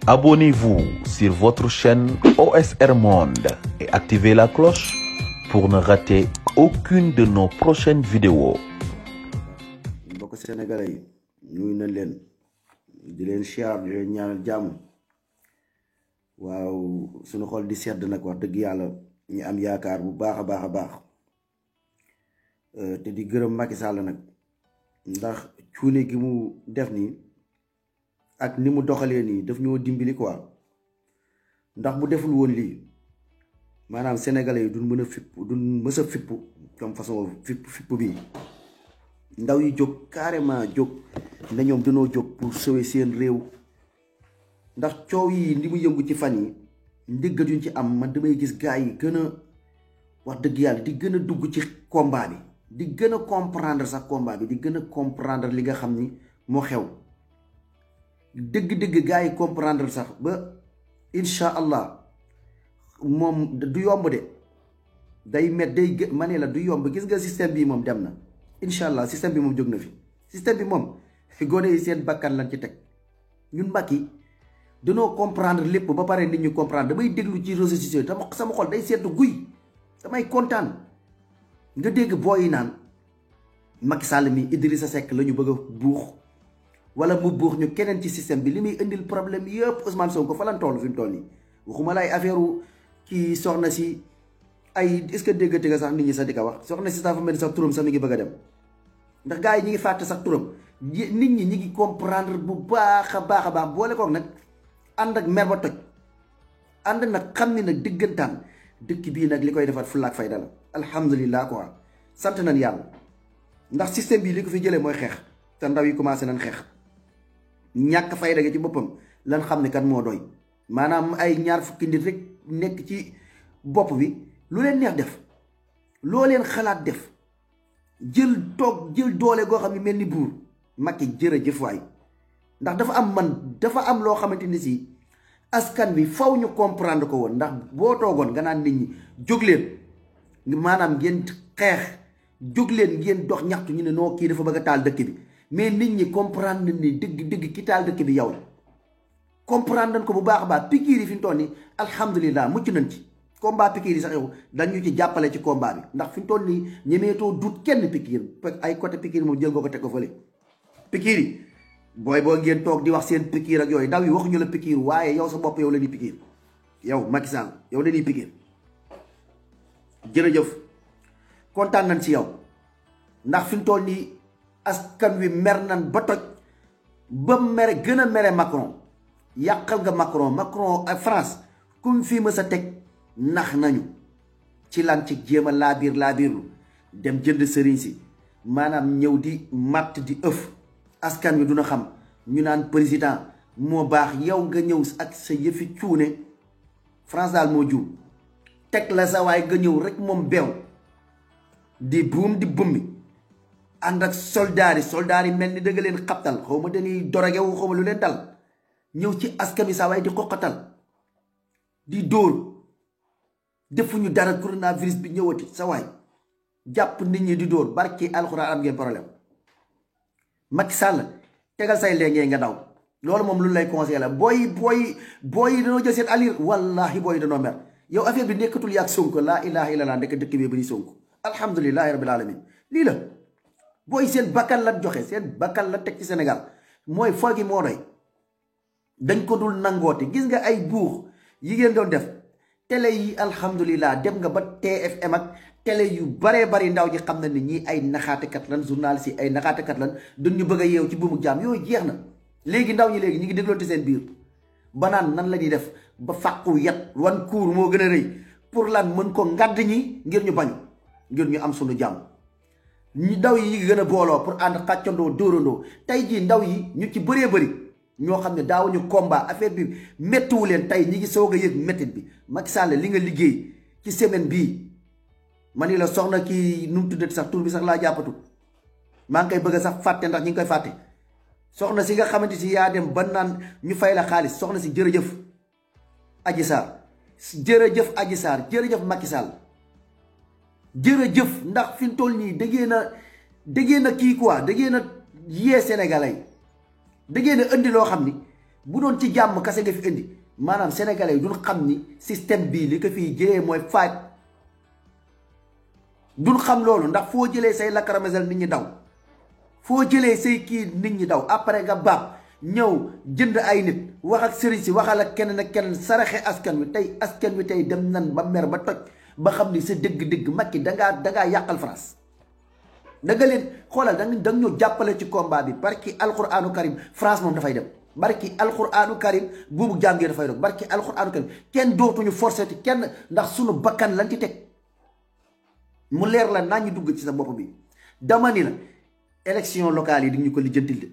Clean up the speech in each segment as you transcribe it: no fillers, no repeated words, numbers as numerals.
Abonnez-vous sur votre chaîne OSR Monde et activez la cloche pour ne rater aucune de nos prochaines vidéos. mbokk sénégalais yi nuyu na leen di leen siyaar di leen ñaanal jàmm. waaw suñu xol di sedd nag wax dëgg yàlla ñu am yaakaar bu baax a baax te di gërëm Macky Sall nag ndax cuune gi mu def nii ak ni mu doxalee nii daf ñoo dimbali quoi. ndax bu deful woon lii maanaam sénégalais yi duñ mën a fipp duñ mës a fipp comme façon fipp bii. ndaw yi jóg carrément jóg ne ñoom dañoo jóg pour sauver seen réew. ndax coow yi li mu yëngu ci fan yi ndéggat yuñ ci am man damay gis gars yi gën a wax dëgg yàlla di gën a dugg ci combat bi di gën a comprendre sax combat bi di gën a comprendre li nga xam ni moo xew dëgg-dëgg gars yi comprendre sax ba incha allah moom du yomb de day met day ma ne la du yomb gis nga système bi moom dem na incha allah système bi moom jóg na fi système bi moom gone yi seen bakkan lañ ci teg ñun Macky danoo comprendre lépp ba pare nit ñu comprendre damay déglu ci réseaux sociaux yi sama xol day seetlu guy damay kontaan nga dégg booy yi naan Macky Sall mi Idrissa Seck la ñu bëgg a buux wala mu buux ñu keneen ci système bi li muy indil problème yëpp Ousmane Sonko fa lan toll fi mu toll nii waxuma la ay affaire kii soxna si ay est-ce que déggate nga sax nit ñi sax di ko wax soxna si sax fa mel ni sax turam sax mi ngi bëgg a dem ndax gars yi ñi ngi fàtte sax turam nit ñi ñi ngi comprendre bu baax a baax boole koog nag ànd ak mer ba toj ànd nag xam ni nag diggantaan dëkk bii nag li koy defar fulla ak fayda la alhamdulilah quoi sant nañ yàlla ndax système bii li ko fi jëlee mooy xeex te ndaw yi commencé nañ xeex ñàkk fayda gi ci boppam lan xam ne kan moo doy maanaam ay ñaar fukki nit rek nekk ci bopp bi lu leen neex def loo leen xalaat def jël doole goo xam ne mel ni buur Macky jërëjëf waay ndax dafa am loo xamante ni si askan bi faw ñu comprendre ko woon ndax boo toogoon nga naan nit ñi jóg leen maanaam ngeen xeex jóg leen ngeen dox ñaxtu ñu ne noo kii dafa bëgg a taal dëkk bi mais nit ñi comprendre ni dëgg ki taal dëkk bi yow la comprendre nañ ko bu baax a baax pikiir yi fi mu toll nii alhamdulilah mucc nañ ci combat pikiir yi sax yow dañu ci jàppale ci combat bi ndax fi mu toll nii ñemeetoo dut kenn pikiir ay côté pikiir moom jël nga ko teg ko fële pikiir yi booy boo ngeen toog di wax seen pikiir ak yooyu ndaw yi waxuñu la pikiir waaye yow sa bopp yow la ñuy pikiir yow Macky Sall yow la ñuy pikiir jërëjëf kontaan nañ ci yow ndax fi mu toll nii askan wi mer nañ ba toj ba mere gën a mere Macron yàqal nga Macron ak France kum fii ma sa teg nax nañu ci lan ci jéem a laabiirlu dem jënd sëriñ si maanaam ñëw di matt di ëf askan wi duna xam ñu naan président moo baax yow nga ñëw ak sa yëfi cuune France daal moo juum teg la sa waaye nga ñëw rek moom beew di buum di bummi ànd ak soldaar yi mel ni dëgg leen xabtal xaw ma dañuy dorogewu xaw ma lu leen dal ñëw ci askan wi sa waaye di xoqatal di dóor defuñu dara coronavirus bi ñëwati sa waay jàpp nit ñi di dóor barki alxuraan am ngeen problème Macky Sall tegal say léegi nga daw loolu moom lu lay conseillé la booy dañoo jël seen alir wallahi booy dañoo mer yow affaire bi nekkatul yaag Sonko laa ilaha illallah ndekk dëkk bi bari Sonko alhamdulilahi rabbil alamin lii la booy seen bakkan la joxe seen bakkan la teg ci Sénégal mooy foo gi moo doy dañ ko dul nangooti gis nga ay buux yi ngeen doon def télé yi alhamdulilah dem nga ba TFM ak télé yu baree bari ndaw ñi xam na ni ñii ay naxaatekat lan journaliste yi ay naxaatekat lan duñ ñu bëgg a yeew ci buumu jaam yooyu jeex na léegi ndaw ñi léegi ñu ngi dégloonte seen biir ba naan nan la ñuy def ba fàqu yat wan kuur moo gën a rëy pour lan mën ko ngadd ñi ngir ñu bañu ngir ñu am sunu jàmm ñu ndaw yi ngi gën a booloo pour ànd xàccandoo dóorandoo tey jii ndaw yi ñu ci bëree bëri ñoo xam ne daawuñu combat affaire bi méttiwu leen tey ñi ngi soog a yëg méttit bi Macky Sall li nga liggéey ci semaine bii ma ni la soxna kii nu mu tuddati sax tur bi sax laa jàppatu maa ngi koy bëgg sax fàtte ndax ñi ngi koy fàtte soxna si nga xamante si yaa dem ba naan ñu fay la xaalis soxna si jërëjëf Adji Sarr jërëjëf Macky Sall jërëjëf ndax fi mu toll nii da ngeen a kii quoi da ngeen a yee Sénégalais yi da ngeen a indi loo xam ni bu doon ci jàmm kase nga fi indi maanaam sénégalais yi duñ xam ni système bii li ko fii jëlee mooy faaj duñ xam loolu. ndax foo jëlee say lacrymogène nit ñi daw, foo jëlee say kii nit ñi daw, après nga baax ñëw jënd ay nit wax ak sëriñ si waxal ak keneen ak keneen saraxe askan wi. tey askan wi tey dem nan ba mer ba toj ba xam ni sa dëgg-dëgg Macky dangaa yàqal France. da nga leen xoolal da nga ñu jàppale ci combat bi barki alquranu karim. France moom dafay dem barki alquranu karim, buumu jaam gi dafay dog barki alquranu karim. kenn dootuñu forcé ti kenn ndax sunu bakkan lan ci teg mu leer la naa ñu dugg ci sa bopp bi. dama ni la élection locale yi di ñu ko lijjantil de.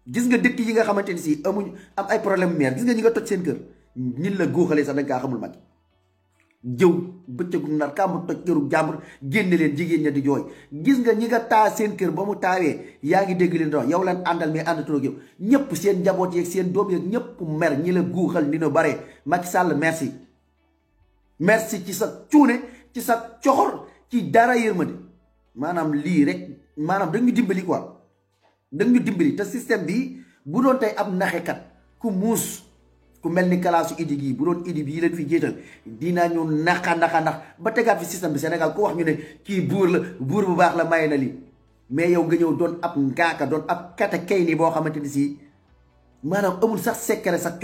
gis nga dëkk yi nga xamante ni si amuñ am ay problème maire, gis nga ñi nga toj seen kër ñin la góoxalee sax da nga kaa xamul Macky. jëw bëccëgu nar kàmb toj këru jàmbur génne leen jigéen ña di jooy. gis nga ñi nga taa seen kër ba mu taawee yaa ngi dégg leen doon yow lan àndal mais àndatoo ak yow ñëpp seen njaboot yeeg seen doom yeeg ñëpp mer ñi la guuxal ni no bare. Macky Sall merci merci ci sa cuune ci sa coxor ci dara yërmande. maanaam lii rek maanaam dañu dimbali quoi dañu dimbali. te système bi bu doon tey ab naxekat ku muus ku mel ni kalaasu idi gii bu doon idi bii leen fi jéetal dinañu naxa ba tegaat fi système bi Sénégal ku wax ñu ne kii buur la buur bu baax la maye na lii. mais yow nga ñëw doon ab ngaaka doon ab kata kay nii boo xamante ni si maanaam amul sax secret sax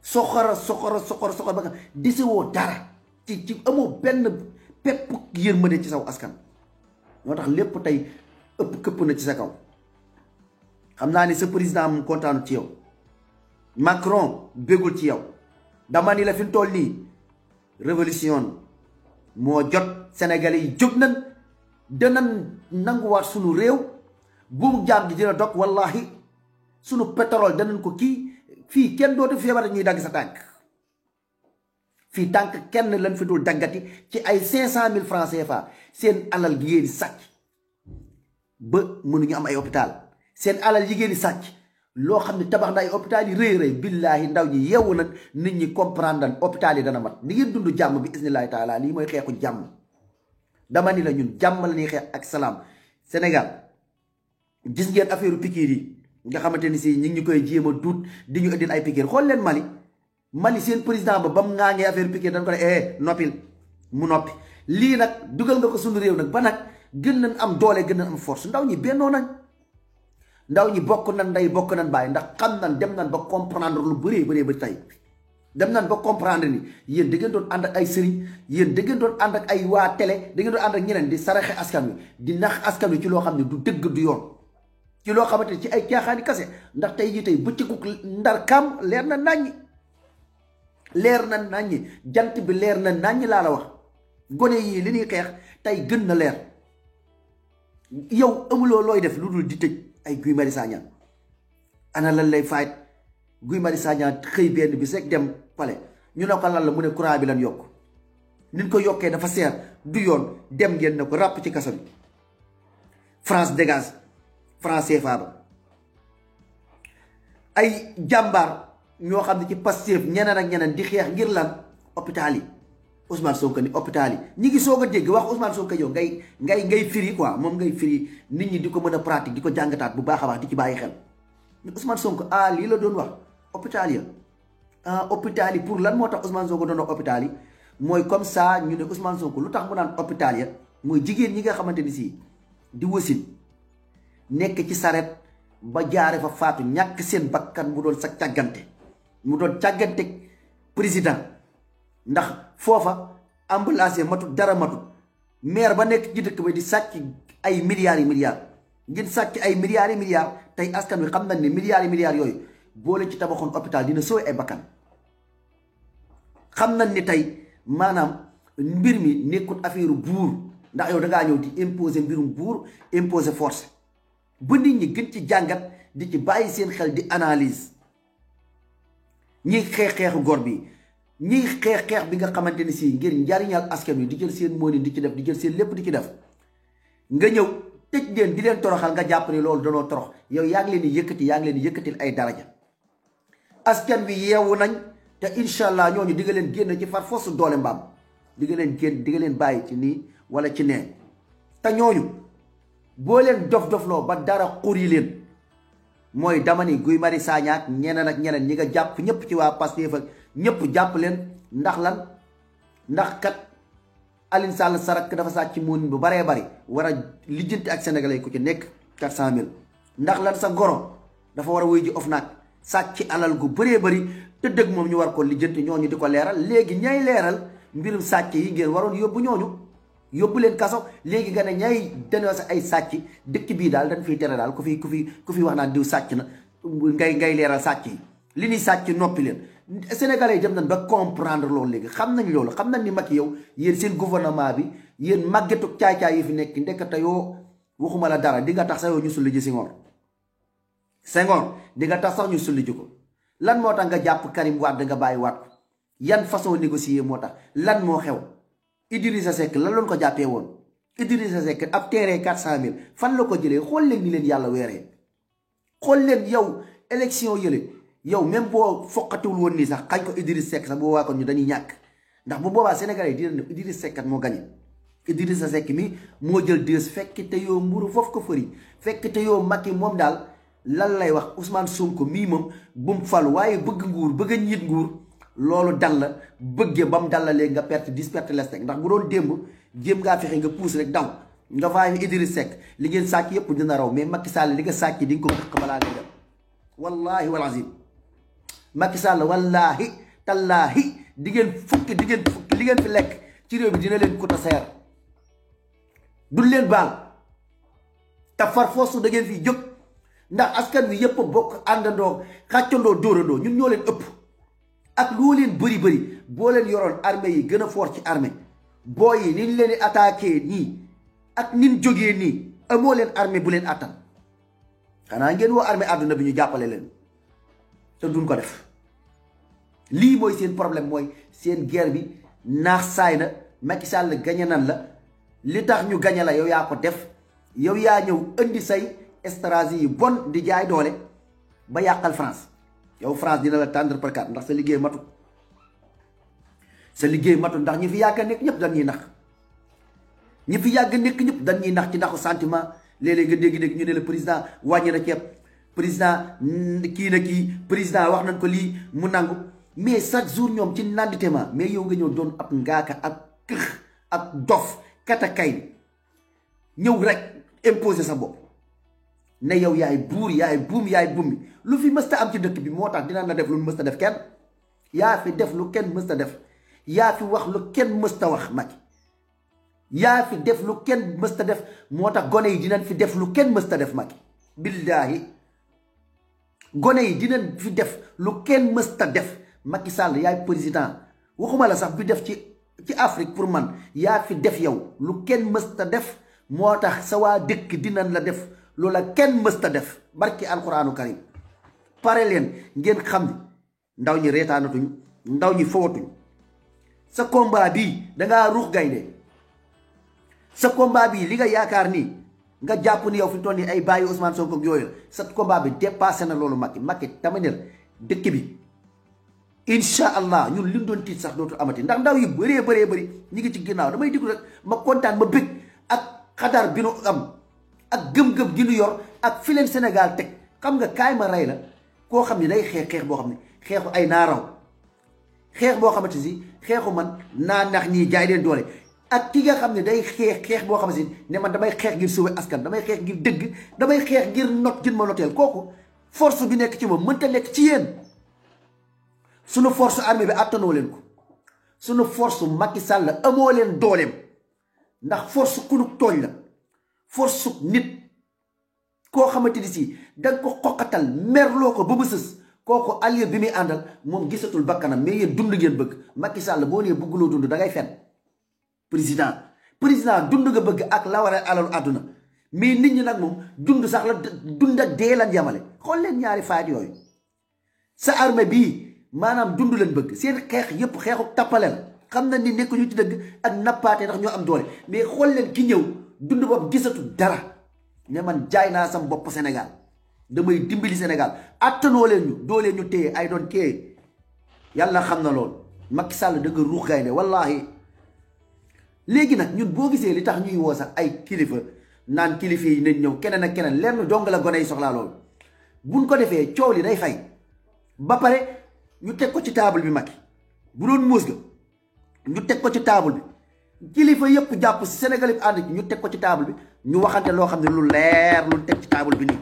soxora ba nga desewoo dara ci amoo benn pepp yërmande ci saw askan. moo tax lépp tey këpp na ci sa kaw. xam naa ni sa président mu kontaanu ci yow, Macron bégul ci yow. dama ni la fi mu toll nii révolution moo jot. Sénégalais yi jóg nañ danañ nanguwaat sunu réew. buumu jaam gi dina dog wallahi. sunu pétrole danañ ko kii. fii kenn dootu feebar ñuy dagg sa tànk. fii tànk kenn lañ fi dul daggati ci ay 500,000 francs CFA. seen alal gi ngeen di sàcc ba mënuñu am ay hôpital. seen alal yi ngeen di sàcc loo xam ne tabax na ay hôpital yi rëy billaahi ndaw ñi yeewu nag nit ñi comprendre nañ hôpital yi dana mat. di ngeen dund jàmm bi isnillahi taala. lii mooy xeexu jàmm. dama ni la ñun jàmm la ñuy xeex ak salaam. Sénégal gis ngeen affaire pikiir yi nga xamante ni si ñi ngi ñu koy jéem a duut di ñu indil ay pikiir. xool leen Mali seen président ba mu ŋaaŋee affaire pikiir dañ ko ne noppil mu noppi. lii nag dugal nga ko suñu réew nag ba nag gën nañ am doole gën nañ am force. ndaw ñi bennoo nañ, ndaw ñi bokk nañ ndey bokk nañ bàyyi. ndax xam nañ dem nañ ba comprendre lu bëree ba tey. dem nañ ba comprendre ni yéen da ngeen doon ànd ak ay sëriñ, yéen da ngeen doon ànd ak ay waa télé, da ngeen doon ànd ak ñeneen di saraxe askan wi di nax askan wi ci loo xam ne du dëgg du yoon. ci loo xamante ne ci ay caaxaani kase. ndax tey jii tey bëccëgu ndar kam leer na naññi, leer na naññi, jant bi leer na naññi laa la wax. gone yii li ñuy xeex tey gën na leer. yow amuloo looy def lu dul di tëj ay Guy Marius Sagna. ana lan lay fayit Guy Marius Sagna xëy benn bis rek dem pale ñu ne ko lan la mu ne courant bi lan yokk. niñ ko yokkee dafa seer du yoon dem ngeen ne ko ràpp ci kaso bi. France dégage France CFA ba. ay jàmbaar ñoo xam ne ci Pastef ñeneen ak ñeneen di xeex ngir lan hôpital yi. Ousmane Sonko ni hôpital yi ñi ngi soog a dégg wax Ousmane Sonko yow ngay firi quoi moom ngay firi nit ñi di ko mën a pratique di ko jàngataat bu baax a baax di ci bàyyi xel. mais Ousmane Sonko lii la doon wax hôpital ya hôpital yi pour lan moo tax Ousmane Sonko doon wax hôpital yi mooy comme ça ñu ne Ousmane Sonko lu tax mu naan hôpital ya mooy jigéen ñi nga xamante ni si di wasin nekk ci saret ba jaare fa faatu ñàkk seen bakkan mu doon sa càggante mu doon càggante président. ndax foofa ambulance matut dara matut maire ba nekk ci dëkk ba di sàcc ay milliards yi milliards ngeen sàcc ay milliards yi milliards tey askan wi xam nañ ne milliards yi milliards yooyu boole ci tabaxoon hôpital dina sooy ay bakkan. xam nañ ni tey maanaam mbir mi nekkut affaire buur ndax yow da ngaa ñëw di imposer mbirum buur imposer force ba nit ñi gën ci jàngat di ci bàyyi seen xel di analyse. ñi xeexu gor bi. ñiy xeex bi nga xamante ni si ngir njariñal askan wi di jël seen mooni di ci def di jël seen lépp di ci def nga ñëw tëj leen di leen toroxal nga jàpp ni loolu danoo torox yow yaa ngi leen di yëkkati yaa ngi leen di yëkkatil ay daraja. askan wi yeewu nañ te incha allah ñooñu di nga leen génn ci far force doole mbaam di nga leen génn di nga leen bàyyi ci nii wala ci nee. te ñooñu boo leen dof-dofloo ba dara xuri leen mooy dama ni Guy Marius Sagna ak ñeneen ak ñeneen ñi nga jàpp ñëpp ci waa Pastef ak ñëpp jàpp leen ndax lan ndax kat Alioune Sall sarak dafa sàcc muun bu baree bari war a lijjanti ak sénégalais ku ci nekk 400 000 ndax lan sa goro dafa war a wuy ji OFNAC sàcc alal gu bëree bëri tëdd ak moom ñu war ko lijjanti ñooñu di ko leeral léegi ñay leeral mbirum sàcc yi ngeen waroon yóbbu ñooñu yóbbu leen kaso léegi nga ne ñay dénoncé ay sàcc dëkk bii daal dañ fiy tere daal ku fi wax naan diw sàcc na ngay leeral sàcc yi li ñuy sàcc noppi leen sénégalais yi dem nañ ba comprendre loolu léegi xam nañ loolu xam nañ ni Macky yow yéen seen gouvernement bi yéen màggetu caay-caay yi fi nekk ndekete yoo waxuma la dara di nga tax sax yow ñu sulli ji Senghor di nga tax sax ñu sulli ji ko lan moo tax nga jàpp Karim Wade nga bàyyi waat ko yan façon négocier moo tax lan moo xew Idrissa Seck lan loon ko jàppee woon Idrissa Seck ab terrain 400 000 fan la ko jëlee xool leen ni leen yàlla weeree xool leen yow élection yële yow même boo foqatiwul woon nii sax xañ ko Idrissa Seck sax boo waa ko ñu dañuy ñàkk ndax bu boobaa Sénégalais yi dina ne Idrissa Seck kat moo gañe Idrissa Seck mi moo jël dës fekk te yoo mburu foofu ko fëri fekk te yoo Macky moom daal lan lay wax Ousmane Sonko mii moom bu mu falu waaye bëgg nguur bëgg a ñiit nguur loolu dal la bëggee ba mu dal la léegi nga perte 10 perte les ndax bu doon démb jéem ngaa fexe nga puus rek daw nga fay Idrissa Seck li ngeen sàcc yëpp dina raw mais Macky Sall li nga sàcc di nga ko dëkk balaa ngay dem wallahi wal azim Macky Sall wallahi tallaahi di ngeen fukki li ngeen fi lekk ci réew bi dina leen ko ta seer du leen baal te far force da ngeen fi jóg ndax askan wi yëpp bokk àndandoo xàccandoo dóorandoo ñun ñoo leen ëpp ak loo leen bëri boo leen yoroon armée yi gën a fort ci armée boo yi ni ñu leen di attaqué nii ak nin jógee nii amoo leen armée bu leen attan xanaa ngeen woo armée àdduna bi ñu jàppale leen te duñ ko def lii mooy seen problème mooy seen guerre bi naax saay na Macky Sall gañe nan la li tax ñu gañe la yow yaa ko def yow yaa ñëw indi say stratégie yi bon di jaay doole ba yàqal France yow France dina la tendre par carte ndax sa liggéey matu ndax ñi fi yàgg a nekk ñëpp dañuy nax ñi fi yàgg a nekk ñëpp dañuy nax ci ndaxu sentiment léeg-léeg nga dégg-dégg ñu ne la président wàññi na ceeb président kii na kii président wax nañ ko lii mu nangu mais chaque jour ñoom ci nanditema mais yow nga ñëw doon ab ngaaka ak këx ak dof katakay ñëw rek imposer sa bopp ne yow yaay buur yaay bummi lu fi mësta am ci dëkk bi moo tax dina la def lu mësta def kenn yaa fi def lu kenn mësta def yaa fi wax lu kenn mësta wax Macky yaa fi def lu kenn mësta def moo tax gone yi dinañ fi def lu kenn mësta def Macky billaahi gone yi dinañ fi def lu kenn mësta def Macky Sall yaay président waxuma la sax bi def ci Afrique pour man yaa fi def yow lu kenn mësta def moo tax sa waa dëkk dinañ la def loola kenn mësta def barki alquraanu karim pare leen ngeen xam ne ndaw ñi reetaanatuñ ndaw ñi fowatuñ sa combat bii dangaa ruux gaynde sa combat bii li nga yaakaar nii nga jàpp ni yow fi toll nii ay bàyyi Ousmane Sonko ak yooyu sa combat bi dépassé na loolu Macky tamanel dëkk bi incha allah ñun liñ doon tiit sax dootul amati ndax ndaw yi bëree ñi ngi ci ginnaaw damay déglu rek ma kontaan ma bëgg ak xadar bi nu am ak gëm-gëm gi nu yor ak fi leen Sénégal teg xam nga kaay ma rey la koo xam ne day xeex boo xam ne xeexu ay naaraw xeex boo xamante si xeexu man naa nax ñii jaay leen doole ak ki nga xam ne day xeex boo xam ne si ne man damay xeex ngir sauver askan damay xeex ngir dëgg damay xeex ngir not gën ma noteel kooku force bi nekk ci moom mënta nekk ci yéen sunu force armée bi attanoo leen ko sunu force Macky Sall amoo leen dooleem ndax force kunuk tooñ la force nit koo xamante ni si danga ko xoqatal merloo ko ba mu sës kooku allié bi muy àndal moom gisatul bakkanam mais yéen dund ngeen bëgg Macky Sall boo nee bëgguloo dund da ngay fen président dund nga bëgg ak la war a alalu àdduna mais nit ñi nag moom dund sax la dund ak dee lan yamale xool leen ñaari faayit yooyu sa armée bii maanaam dund leen bëgg seen xeex yépp xeexu tappale la xam na ni nekk ñu ci dëgg ak nappaate ndax ñoo am doole mais xool leen ki ñëw dund boobu gisatu dara ne man jaay naa sam bopp Sénégal damay dimbali Sénégal attanoo leen ñu doo leen ñu téye ay doon téye yàlla xam na loolu Macky Sall da nga ruux gaynde wallahi léegi nag ñun boo gisee li tax ñuy woo sax ay kilifa naan kilifa yi nañ ñëw keneen ak keneen lenn dong la gone yi soxlaa loolu buñ ko defee coow li day fay ba pare ñu teg ko ci table bi Macky bu doon muus ga ñu teg ko ci table bi kilifa yëpp jàpp si Sénégal yi ànd ci ñu teg ko ci table bi ñu waxante loo xam ne lu leer lu teg ci table bi nii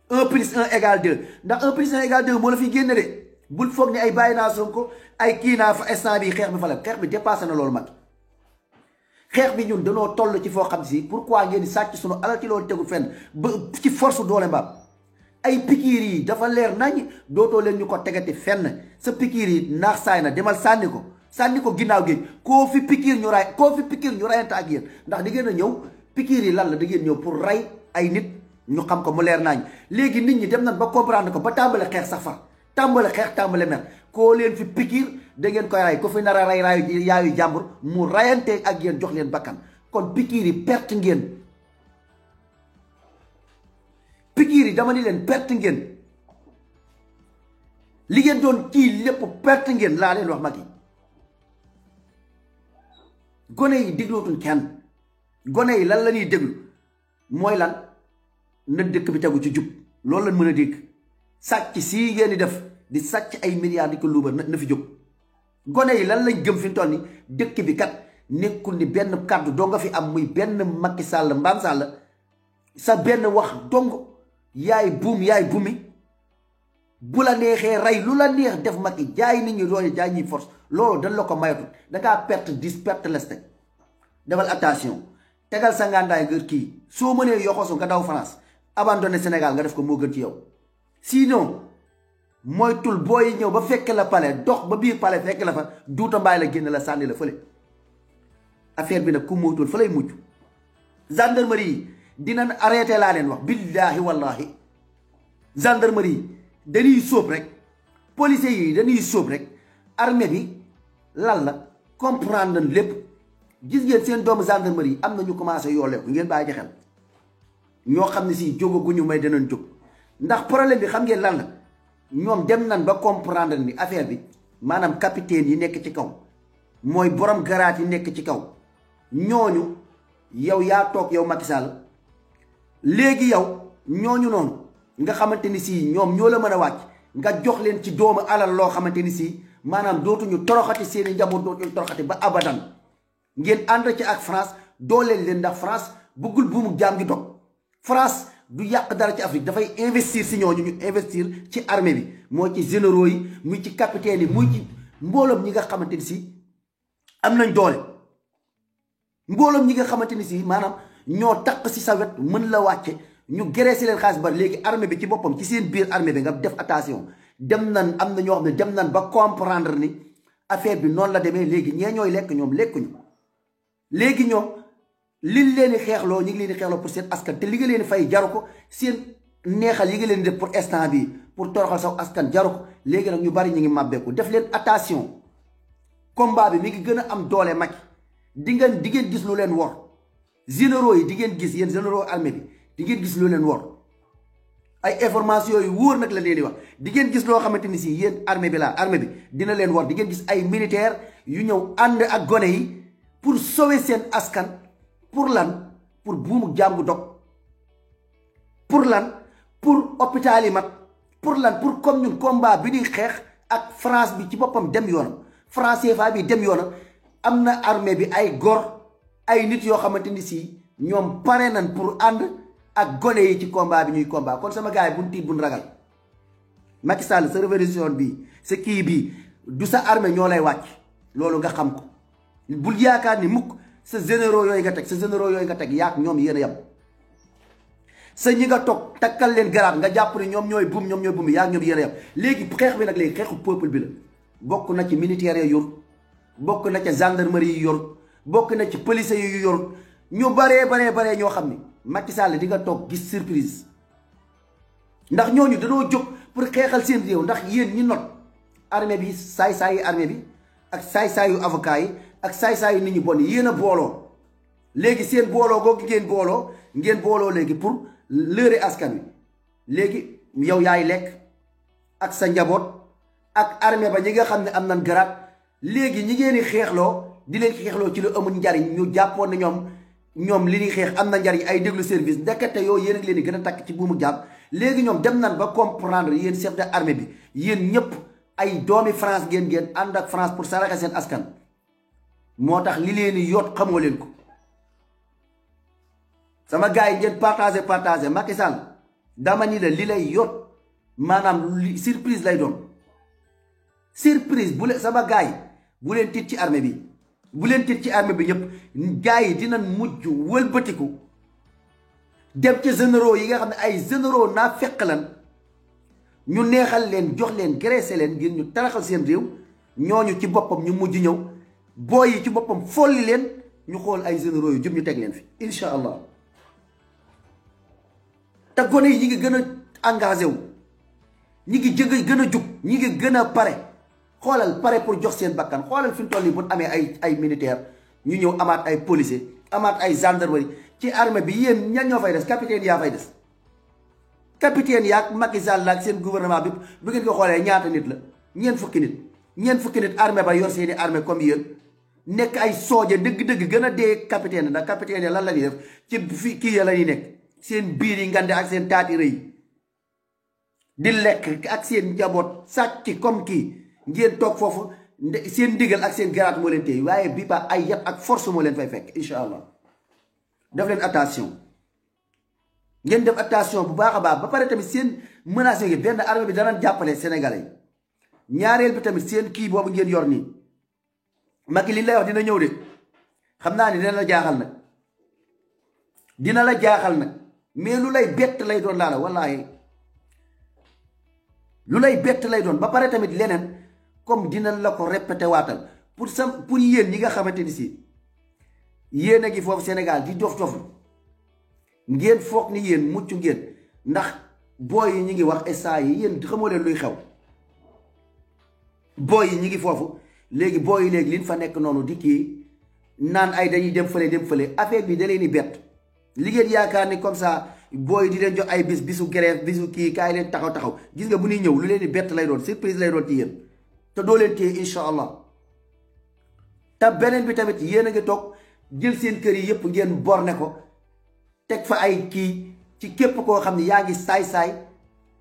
1 plus 1 égale 2 ndax 1 plus 1 égale 2 moo la fiy génne de bul foog ni ay bàyyi naa Sonko ay kii naa fa instant bi xeex bi fa la xeex bi dépassé na loolu Macky xeex bi ñun danoo toll ci foo xam si pourquoi ngeen di sàcc sunu alal ci loolu tegul fenn ba ci force doole mbaam ay pikiir yi dafa leer nañ dootoo leen ñu ko tegati fenn sa pikiir yi naax saay na demal sànni ko ginnaaw géej koo fi pikiir ñu rayante ak yéen ndax di ngeen a ñëw pikiir yi lan la da ngeen ñëw pour rey ay nit ñu xam ko mu leer nañ léegi nit ñi dem nañ ba comprendre ko ba tàmbale xeex sax fa tàmbale mer koo leen fi pikiir da ngeen koy ray ko fi nar a ray yaayu jàmbur mu rayante ak yéen jox leen bakkan kon pikiir yi perte ngeen pikiir yi dama ni leen perte ngeen li ngeen doon kii lépp perte ngeen laa leen wax Macky gone yi déglootuñ kenn gone yi lan la ñuy déglu mooy lan na dëkk bi tegu ci jub loolu lañ mën a dégg sàcc sii ngeen di def di sàcc ay milliards di ko luuba na fi jóg gone yi lan lañ gëm fi mu toll ni dëkk bi kat nekkul ni benn kàddu doo nga fi am muy benn Macky Sall Mbam Sall sa benn wax dong yaay buumi bu la neexee rey lu la neex def Macky jaay nit ñi doole jaay ñi force loolu dañ la ko mayatul dangaa perte 10 perte leste defal attention tegal sa ngàndaay nga kii soo mënee yoxosu nga daw France abandonné Sénégal nga def ko moo gën ci yow sinon moytul booy ñëw ba fekk la palais dox ba biir palais fekk la fa duuta mbaay la génn la sànni la fële affaire bi nag ku moytul fa lay mujj gendarmerie yi dinañ arrêté laa leen wax billaahi wallaahi gendarmerie yi dañuy sóob rek policiers yi dañuy sóob rek armée bi lan la comprendre nañ lépp gis ngeen seen doomu gendarmerie yi am na ñu commencé yooleeku ngeen bàyyi ci xel ñoo xam ne si jógaguñu may danañ jóg ndax problème bi xam ngeen lan la ñoom dem nañ ba comprendre ni affaire bi maanaam capitaine yi nekk ci kaw mooy borom garaat yi nekk ci kaw ñooñu yow yaa toog yow Macky Sall léegi yow ñooñu noonu nga xamante ni si ñoom ñoo la mën a wàcc nga jox leen ci doomu alal loo xamante ni si maanaam dootuñu toroxati seeni njaboot dootuñu toroxati ba abadan ngeen ànd ci ak France dooleel leen ndax France bëggul buumu jaam gi dog France du yàq dara ci Afrique dafay investir si ñooñu ñu investir ci armée bi moo ci généraux yi muy ci capitaine yi muy ci mbooloom ñi nga xamante ni si am nañ doole mbooloom ñi nga xamante ni si maanaam ñoo taq si sa wet mën la wàcce ñu géré si leen xaalis ba léegi armée bi ci boppam ci seen biir armée bi nga def attention dem nan am na ñoo xam ne dem nan ba comprendre ni affaire bi noonu la demee léegi ñee ñooy lekk ñoom lekkuñu léegi ñoom liñ leen di xeexloo ñu ngi leen di xeexloo pour seen askan te li nga leen di fay jaru ko seen neexal yi nga leen di def pour instant bi pour toroxal saw askan jaru ko léegi nag ñu bari ñu ngi màbbeeku def leen attention combat bi mi ngi gën a am doole Macky di ngeen gis lu leen wor généraux yi di ngeen gis yéen généraux armée bi di ngeen gis lu leen wor ay information yu wóor nag la leen di wax di ngeen gis loo xamante ni si yéen armée bi dina leen wor di ngeen gis ay militaire yu ñëw ànd ak gone yi pour sauver seen askan pour lan pour buumu jàmbu dog pour lan pour hôpital yi mat pour lan pour comme ñun combat bi ñuy xeex ak France bi ci boppam dem yoonam France CFA bi dem yoonam am na armée bi ay gor ay nit yoo xamante ni si ñoom pare nañ pour ànd ak gone yi ci combat bi ñuy combat kon sama gars yi buñ tiit buñ ragal Macky Sall sa révolution bi sa kii bi du sa armée ñoo lay wàcc loolu nga xam ko bul yaakaar ni mukk sa généraux yooyu nga teg yaak ñoom yéen a yem sa ñi nga toog takkal leen garaat nga jàpp ni ñoom ñooy buum yaak ñoom yéen a yem léegi xeex bi nag léegi xeexu peuple bi la bokk na ci militaires yi yor bokk na ca gendarmerie yi yor bokk na ci police yu yor ñu baree ñoo xam ni Macky Sall di nga toog gis surprise ndax ñooñu dañoo jóg pour xeexal seen réew ndax yéen ñi not armée bi saay-saayu armée bi ak saay-saayu avocat yi ak saay-saayu nit ñi bon yéen a booloo léegi seen booloo googu ngeen booloo léegi pour lëre askan wi léegi yow yaay lekk ak sa njaboot ak armée ba ñi nga xam ne am nañ garaat léegi ñi ngeen di xeexloo di leen xeexloo ci lu amul njariñ ñu jàppoon ne ñoom li ñuy xeex am na njariñ ay déglu service ndekete yow yéen a ngi leen di gën a takk ci buumu jàpp léegi ñoom dem nan ba comprendre yéen chef de armée bi yéen ñëpp ay doomi France ngeen ànd ak France pour saraxe seen askan moo tax li leen yoot xamoo leen ko. sama gars yi ngeen partagé Macky Sall dama ni la li lay yoot maanaam surprise lay doon surprise bu leen sama gars yi bu leen tiit ci armée bi bu leen tiit ci armée bi ñëpp gars yi dinañ mujj wëlbatiku dem ci généraux yi nga xam ne ay généraux naa fekk lan ñu neexal leen jox leen graissé leen ngir ñu taraxal seen réew ñooñu ci boppam ñu mujj ñëw booy yi ci boppam folli leen ñu xool ay généraux yu jub ñu teg leen fi incha allah. te gone yi ñi ngi gën a engagé wu ñi ngi gën a jug ñi ngi gën a pare xoolal pare pour jox seen bakkan xoolal fi mu toll nii bu amee ay militaire ñu ñëw amaat ay policier amaat ay gendarmerie ci armée bi yéen ñan ñoo fay des capitaine yaa fay des. capitaine yaak Macky Sall ak seen gouvernement bi bu ngeen ko xoolee ñaata nit la ñeent fukki nit armée ba yor seeni armée comme yéen nekk ay sooje dëgg-dëgg gën a dee capitaine ndax capitaine lan la ñuy def ci fi kii ya la ñuy nekk seen biir yi ngande ak seen taati rëy di lekk ak seen njaboot sàcc comme kii ngeen toog foofu seen ndigal ak seen garaat moo leen téye waaye bi ba ay yat ak force moo leen fay fekk incha allah def leen attention ngeen def attention bu baax a baax ba pare tamit seen menaces yi benn armée bi danañ jàppale sénégalais yi ñaareel bi tamit seen kii boobu ngeen yor nii Macky li lay wax dina ñëw de xam naa ni dina la jaaxal nag mais lu lay bett lay doon laala wallaahi lu lay bett lay doon ba pare tamit leneen comme dinañ la ko répété waatal pour yéen ñi nga xamante ni si yéen a ngi foofu Sénégal di dof ngeen foog ni yéen mucc ngeen ndax booy yi ñi ngi wax instant yi yéen xamoo leen luy xew booy yi ñi ngi foofu léegi booy yi léegi liñ fa nekk noonu di kii naan ay dañuy dem fële affaire bi da leen di bett li ngeen yaakaar ni comme ça booy di leen jox ay bisu grève bisu kii kaay leen taxaw gis nga bu ñuy ñëw lu leen di bett lay doon surprise lay doon ci yéen te doo leen téye incha allah. te beneen bi tamit yéen a ngi toog jël seen kër yi yëpp ngeen borne ko teg fa ay kii ci képp koo xam ne yaa ngi saay-saay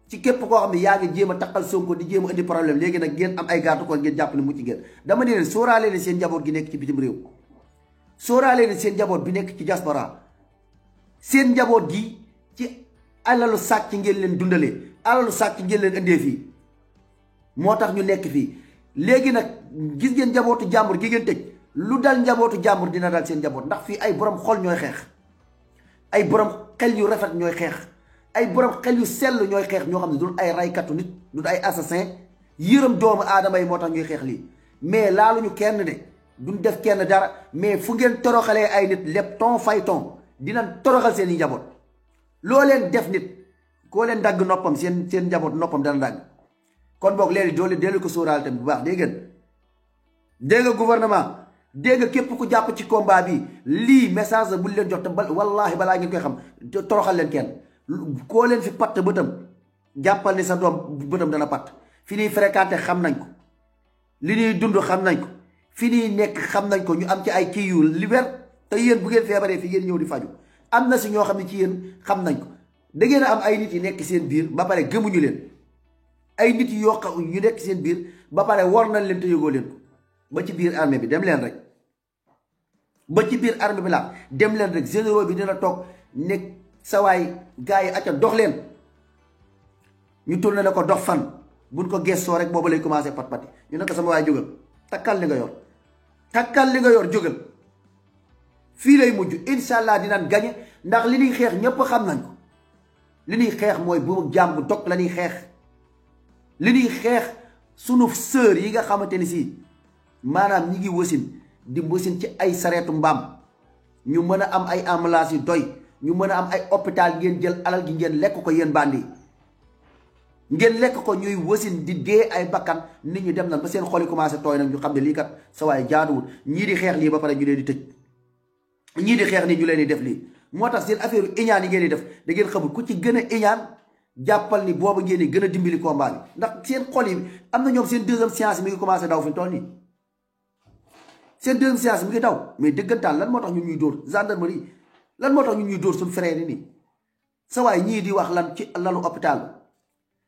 ci képp koo xam ne yaa ngi jéem a taqal Sonko di jéem a indi problème léegi nag ngeen am ay garde corps ngeen jàpp ne mucc ngeen dama ne leen sóoraale leen seen njaboot gi nekk ci bitim réew sóoraale leen seen njaboot bi nekk ci diaspora seen njaboot gi ci alalu sàcc ngeen leen dundalee alalu sàcc ngeen leen indee fii moo tax ñu nekk fii léegi nag gis ngeen njabootu jàmbur gi ngeen tëj lu dal njabootu jàmbur dina dal seen njaboot ndax fii ay borom xol ñooy xeex ay borom xel yu rafet ñooy xeex ay borom xel yu sell ñooy xeex ñoo xam ne du ay raykatu nit du ay assassin yërëm doomu aadama yi moo tax ñuy xeex lii mais laaluñu kenn de duñ def kenn dara mais fu ngeen toroxalee ay nit lépp ton fay ton dinañ toroxal seen i njaboot loo leen def nit koo leen dagg noppam seen njaboot noppam dana dagg kon boog léegi doole dellu ko sóoraal tamit bu baax dégg nga gouvernement dégg nga képp ku jàpp ci combat bi lii message bu leen jox te wallaahi balaa ngeen koy xam toroxal leen kenn koo leen fi patt bëtam jàppal ni sa doom bëtam dana patt fi ñuy fréquenté xam nañ ko li ñuy dund xam nañ ko fi ñuy nekk xam nañ ko ñu am ci ay kii yu liber te yéen bu ngeen feebaree fi ngeen ñëw di faju am na si ñoo xam ne ci yéen xam nañ ko da ngeen a am ay nit yi nekk seen biir ba pare gëmuñu leen ay nit yi yoo xam ñu nekk seen biir ba pare war nañ leen te yëgoo leen ko ba ci biir armée bi dem leen rek ba ci biir armée bi la dem leen rek généraux bi dina toog nekk sawaay gars yi acca dox leen ñu tourné ne ko dox fan buñ ko gestoo rek boobu lay commencé pat-pati ñu ne ko sama waay jógal takkal li nga yor jógal fii lay mujj incha allah dinañ gañe ndax li ñuy xeex ñépp xam nañ ko li ñuy xeex mooy bu jaam bu dog la ñuy xeex li ñuy xeex sunu sœur yi nga xamante ni si maanaam ñi ngi wasin di wasin ci ay sareetu mbaam ñu mën a am ay ambulance yu doy ñu mën a am ay hôpital ngeen jël alal gi ngeen lekk ko yéen bandi ngeen lekk ko ñuy wasin di dee ay bakkan nit ñi dem nañ ba seen xol yi commencé tooy nag ñu xam ne lii kat sa waay jaaduwul ñii di xeex lii ba pare ñu leen di tëj ñii di xeex nii ñu leen di def lii moo tax seen affaire iñaan yi ngeen di def da ngeen xamul ku ci gën a iñaan jàppal ni boobu ngeen di gën a dimbali combat bi ndax seen xol yi am na ñoom seen deuxième séance mi ngi commencé daw fi mu toll nii seen deuxième séance mi ngi daw mais dëggantaan lan moo tax ñun ñuy dóor gendarmerie lan moo tax ñun ñuy dóor suñu frère yi nii sa waay ñii di wax lan ci lalu hôpital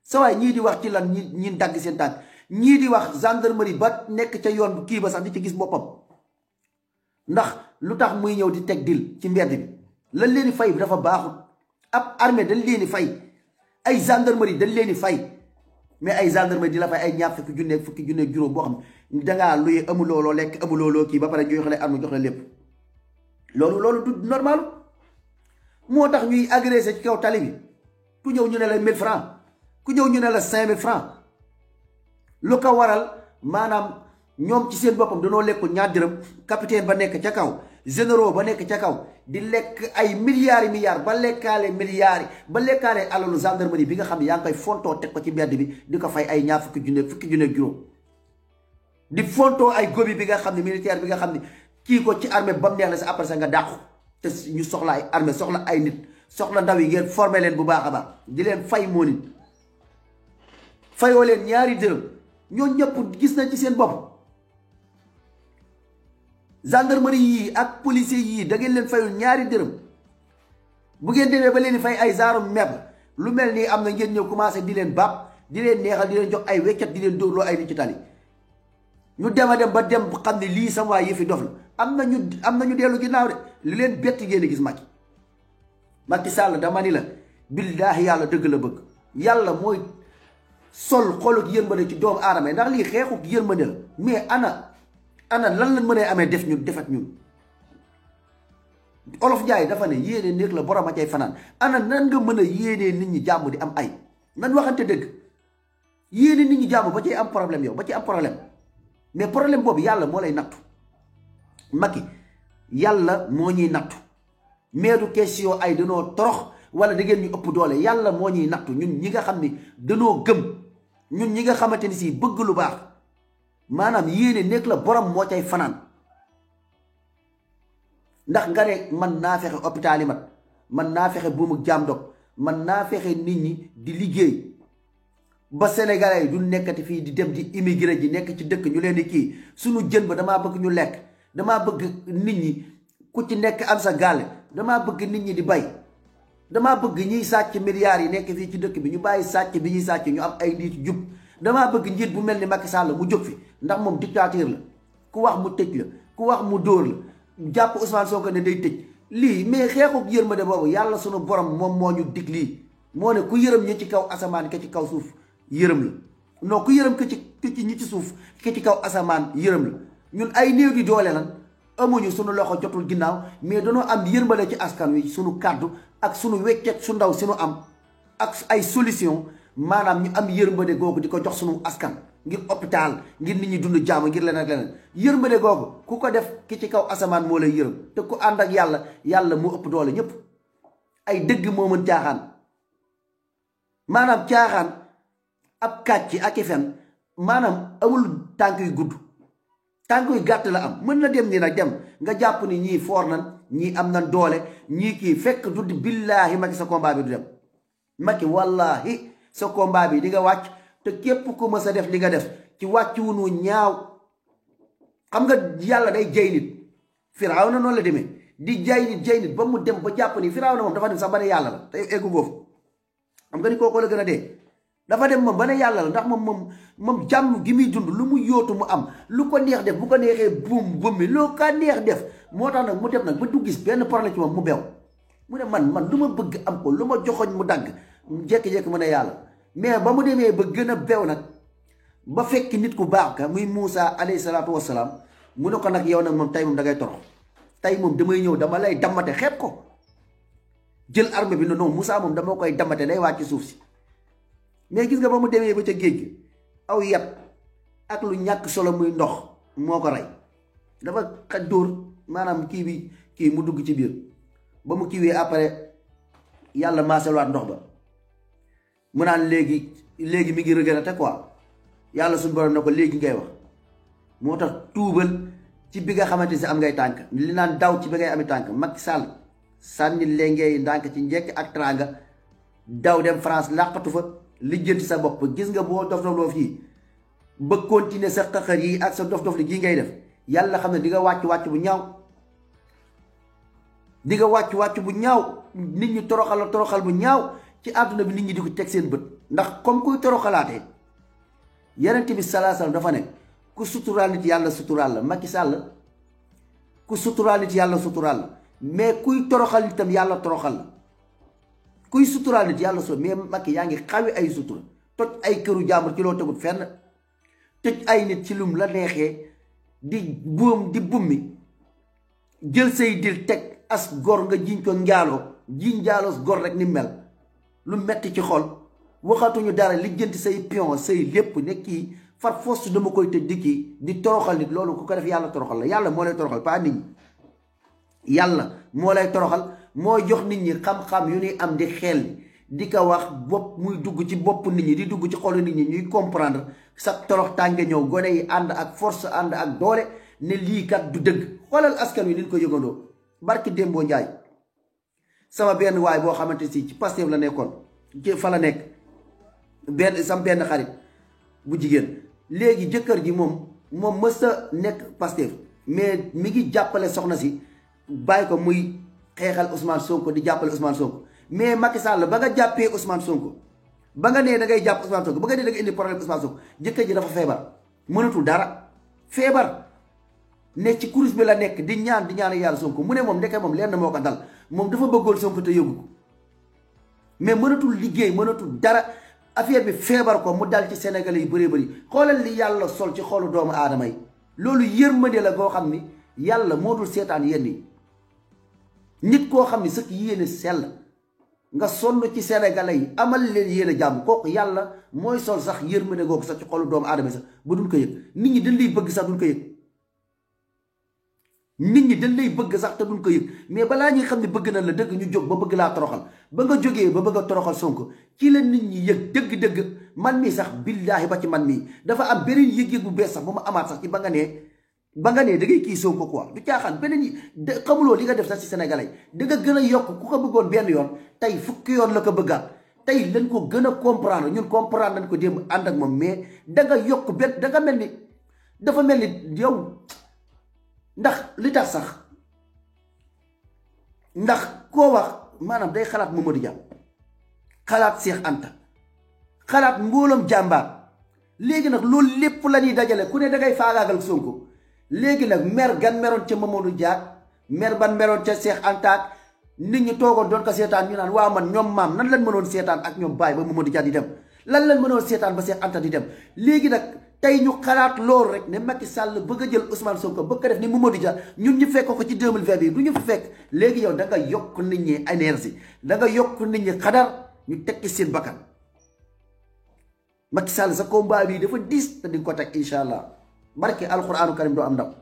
sa waay ñii di wax ci lan ñi dagg seen tànk ñii di wax gendarmerie ba nekk ca yoon kii ba sax di ci gis boppam ndax lu tax muy ñëw di teg dil ci mbedd bi lan leen di fay bi dafa baaxul ab armée dañ leen di fay ay gendarmerie dañ leen di fay mais ay gendarmerie di la fay ay ñaar fukki junne juróom boo xam ne dangaa luy amuloo loo lekk amuloo loo kii ba pare ñu jox la arme jox la lépp loolu du normal moo tax ñuy agressé ci kaw tali bi ku ñëw ñu ne la 1000 francs ku ñëw ñu ne la 5000 francs lu ko waral maanaam ñoom ci seen boppam danoo lekku ñaar dërëm capitaine ba nekk ca kaw généraux ba nekk ca kaw di lekk ay milliards ba lekkaale milliards ba lekkaale alalu gendarmerie bi nga xam ne yaa ngi koy fontoo teg ko ci mbedd bi di ko fay ay ñaar fukki junne juróom di fontoo ay gobi bi nga xam ne militaire bi nga xam ne kii ko ci armée ba mu neex la sa après ça nga dàqu te ñu soxla ay armée soxla ay nit soxla ndaw yi ngeen formé leen bu baax a baax di leen fay moo nit fayoo leen ñaari dërëm ñoo ñëpp gis nañ ci seen bopp gendarmerie yii ak policier yii da ngeen leen fayul ñaari dërëm bu ngeen demee ba leen di fay ay genre meb lu mel nii am na ngeen ñëw commencé di leen baab di leen neexal di leen jox ay weccat di leen dóorloo ay nit ci tali ñu dem a dem ba dem xam ne lii sama waay yëfi dof la am na ñu dellu ginnaaw de li leen bett ngeen gis Macky Sall dama ni la billaahi yàlla dëgg la bëgg yàlla mooy sol xoluk yërmande ci doomu aadama ndax lii xeexuk yërmande la mais ana lan lañ mënee amee defat ñun Olof Njaay dafa ne yéene néeg la borom a cay fanaan ana nan nga mën a yéenee nit ñi jàmm di am ay nan waxante dëgg yéene nit ñi jàmm ba cay am problème yow ba ci am problème mais problème boobu yàlla moo lay nattu Macky yàlla moo ñuy nattu mais du question ay danoo torox wala da ngeen ñu ëpp doole yàlla moo ñuy nattu ñun ñi nga xam ni danoo gëm ñun ñi nga xamante ni si bëgg lu baax maanaam yéene nekk la borom moo cay fanaan ndax nga ne man naa fexe hôpital yi mat man naa fexe buumu jaam dog man naa fexe nit ñi di liggéey ba sénégalais yi du nekkati fii di dem di immigré ji nekk ci dëkk ñu leen di kii suñu jën ba damaa bëgg ñu lekk damaa bëgg nit ñi ku ci nekk am sa gaale damaa bëgg nit ñi di bay damaa bëgg ñiy sàcc milliards yi nekk fii ci dëkk bi ñu bàyyi sàcc bi ñuy sàcc ñu am ay nit jub damaa bëgg njiit bu mel ni Macky Sall mu jóg fi ndax moom dictature la ku wax mu tëj la ku wax mu dóor la jàpp Ousmane Sonko ne day tëj lii mais xeexuk yërmande boobu yàlla sunu borom moom moo ñu dig lii moo ne ku yërëm ñi ci kaw asamaan ke ci kaw suuf yërëm la non ku yërëm ke ci ñi ci suuf ke ci kaw asamaan yërëm la ñun ay néew di doole lan amuñu sunu loxo jotul ginnaaw mais dañoo am yërmande ci askan wi sunu kàddu ak sunu weccet su ndaw sunu am ak ay solution maanaam ñu am yërmande googu di ko jox sunu askan ngir hôpital ngir nit ñi dund jàmm ngir leneen ak leneen yërmande googu ku ko def ki ci kaw asamaan moo lay yërëm te ku ànd ak yàlla moo ëpp doole ñépp ay dëgg moo mën caaxaan maanaam caaxaan ab kàcc ak i fen maanaam amul tànk yu gudd tànk yu gàtt la am mën na dem nii nag dem nga jàpp ni ñii foor nan ñii am nan doole ñii kii fekk du billaahi Macky sa combat bi du dem Macky wallaahi sa combat bi di nga wàcc te képp ku mës a def li nga def ci wàcc wunu ñaaw xam nga yàlla day jay nit Firawna noonu la demee di jay nit ba mu dem ba jàpp ni Firawna moom dafa dem sax ba ne yàlla la te eggu foofu xam nga ni kooku la gën a dee dafa dem moom ba ne yàlla la ndax moom jàmm gi muy dund lu mu yóotu mu am lu ko neex def bu ko neexee buum mi loo ka neex def moo tax nag mu dem nag ba du gis benn problème ci moom mu bew mu ne man lu ma bëgg am ko lu ma joxoñ mu dagg jékki-jékki mu ne yàlla mais ba mu demee ba gën a bew nag ba fekk nit ku baax ka muy Moussa alayhi salaatu wassalaam mu ne ko nag yow nag moom tey moom da ngay torox tey moom damay ñëw dama lay dammate xeeb ko jël arme bi non Moussa moom dama koy dammate day wàcc suuf si mais gis nga ba mu demee ba ca géej gi aw yat ak lu ñàkk solo muy ndox moo ko rey dafa xaj dóor maanaam kii mu dugg ci biir ba mu kiiwee après yàlla maaselwaat ndox ba mu naan léegi mi ngi regretté quoi yàlla suñu borom na ko léegi ngay wax moo tax tuubal ci bi nga xamante si am ngay tànk li naan daw ci bi ngay ami tànk Macky Sall sànni léngee ndànk ci njekk ak tranga daw dem France làqatu fa lijjanti sa bopp gis nga boo dof-dofloo fii ba continuer sa xaxar yi ak sa dof-dof li gii ngay def yàlla xam ne di nga wàcc bu ñaaw di nga wàcc bu ñaaw nit ñi toroxal bu ñaaw ci àdduna bi nit ñi di ko teg seen bët ndax comme kuy toroxalaatee Yonent bi sallallahu alayhi wasallam dafa ne ku suturaal nit yàlla suturaal la. Macky Sall ku suturaal nit yàlla suturaal la mais kuy toroxal nitam yàlla toroxal la. kuy suturaal nit yàlla so mais Macky yaa ngi xawi ay sutura toj ay këru jàmbur ci loo tegut fenn toj ay nit ci lum la neexee di buum di bummi jël say dil teg as gor nga jiñ ko njaaloo gor rek ni mel lu metti ci xol waxatuñu dara lijjanti say pion say lépp ne kii far force dama koy tëj di kii di toroxal nit loolu ku ko def yàlla toroxal la yàlla moo lay toroxal pas nit ñi yàlla moo lay toroxal moo jox nit ñi xam-xam yu ñuy am di xel di ko wax bopp muy dugg ci bopp nit ñi di dugg ci xolu nit ñi ñuy comprendre sa torox tànge ñëw gone yi ànd ak force ànd ak doole ne lii kat du dëgg xoolal askan wi ni ñu ko yëgandoo barki Dembo Njaay sama benn waay boo xamante si ci Pastef la nekkoon ci fa la nekk sam benn xarit bu jigéen léegi jëkkër ji moom mës a nekk Pastef mais mi ngi jàppale soxna si bàyyi ko muy xeexal Ousmane Sonko di jàppale Ousmane Sonko mais Macky Sall ba nga jàppee Ousmane Sonko ba nga nee da ngay jàpp Ousmane Sonko ba nga nee da nga indi problème Ousmane Sonko jëkkër ji dafa feebar mënatul dara feebar ne ci kurus bi la nekk di ñaan yàlla Sonko mu ne moom ndeke moom lenn moo ko dal moom dafa bëggoon Sonko te yëgu ko mais mënatul liggéey mënatul dara affaire bi feebar ko mu dal ci Sénégalais yi bëree bëri xoolal li yàlla sol ci xolu doomu aadama yi loolu yërmande la goo xam ni yàlla moo dul seetaan yenn yi nit koo xam ni sëkk yéene sell nga sonn ci Sénégalais yi amal leen yéene jàmm kooku yàlla mooy sol sax yërmande googu sax ci xolu doomu aadama yi sax ba duñ ko yëg nit ñi dañ lay bëgg sax duñ ko yëg nit ñi dañ lay bëgg sax te duñ ko yëg mais balaa ñuy xam ne bëgg na la dëgg ñu jóg ba bëgg laa toroxal ba nga jógee ba bëgg a toroxal Sonko ci la nit ñi yëg dëgg-dëgg man mii sax billaahi ba ci man mii dafa am beneen yëg-yëg bu bees sax bu ma amaat sax ci ba nga nee da ngay kii Sonko quoi du caaxaan beneen yi xamuloo li nga def sax ci Sénégalais da nga gën a yokk ku ko bëggoon benn yoon tey fukki yoon la ko bëggaat tey lañ ko gën a comprendre ñun comprendre nañ ko démb ànd ak moom mais da nga yokk benn da nga mel ni dafa mel ni yow ndax li tax sax ndax koo wax maanaam day xalaat Mamadou Dia xalaat Cheikh Anta xalaat mboolam jàmbaar léegi nag loolu lépp la ñuy dajale ku ne da ngay faagaagal Sonko léegi nag mer gan meroon ca Mamadou Dia mer ban meroon ca Cheikh Anta nit ñi toogoon doon ko seetaan ñu naan waa man ñoom maam nan lañ mënoon seetaan ak ñoom baay ba Mamadou Dia di dem lan lañ mënoon seetaan ba Cheikh Anta di dem léegi nag tey ñu xalaat loolu rek ne Macky Sall bëgg a jël Ousmane Sonko bëgg ko def ni Mamadou Dia ñun ñu fekk ko ci 2020 bi du ñu fi fekk léegi yow da nga yokk nit ñi énergie da nga yokk nit ñi xadar ñu tekki seen bakkan Macky Sall sa combat bi dafa diis te di nga ko teg incha allah barki alquranu karim doo am ndam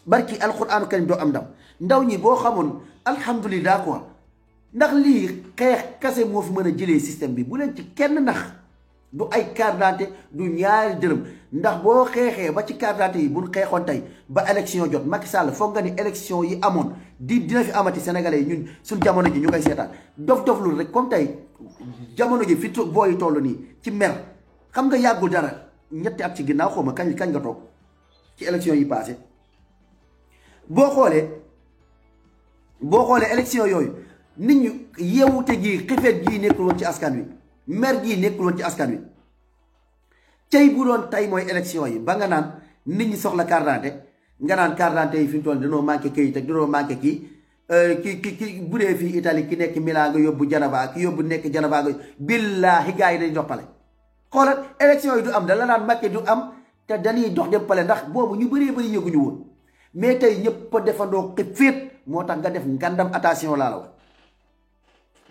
barki alquranu karim doo am ndam ndaw ñi boo xamoon alhamdulilah quoi ndax lii xeex kase moo fi mën a jëlee système bi bu leen ci kenn nax du ay carte d'identité du ñaari dërëm ndax boo xeexee ba ci carte d'identité yi buñ xeexoon tey ba élection jot Macky Sall foog nga ni élection yi amoon dina fi amati Sénégalais yi ñun suñ jamono ji ñu koy seetaan dof lu rek comme tey jamono ji fi booy toll nii ci mer xam nga yàggul dara ñetti at ci ginnaaw xaw ma kañ nga toog ci élection yi passé boo xoolee élection yooyu nit ñu yeewute gi xifeet gii nekkul woon ci askan wi mer gii nekkul woon ci askan wi tey bu doon tey mooy élection yi ba nga naan nit ñi soxla carte d'identité nga naan carte d'identité yi fi mu toll dañoo manqué këyit ak dañoo manqué kii ki bu dee fii Italie ki nekk Milan nga yóbbu Janaba ki yóbbu nekk Janaba nga billaahi gars yi dañ dox pale xoolal élection yi du am da la naan Macky du am te dañuy dox dem pale ndax boobu ñu bëree bëri yëguñu woon mais tey ñëpp a defandoo xifeet moo tax nga def ngandam attention laa la wax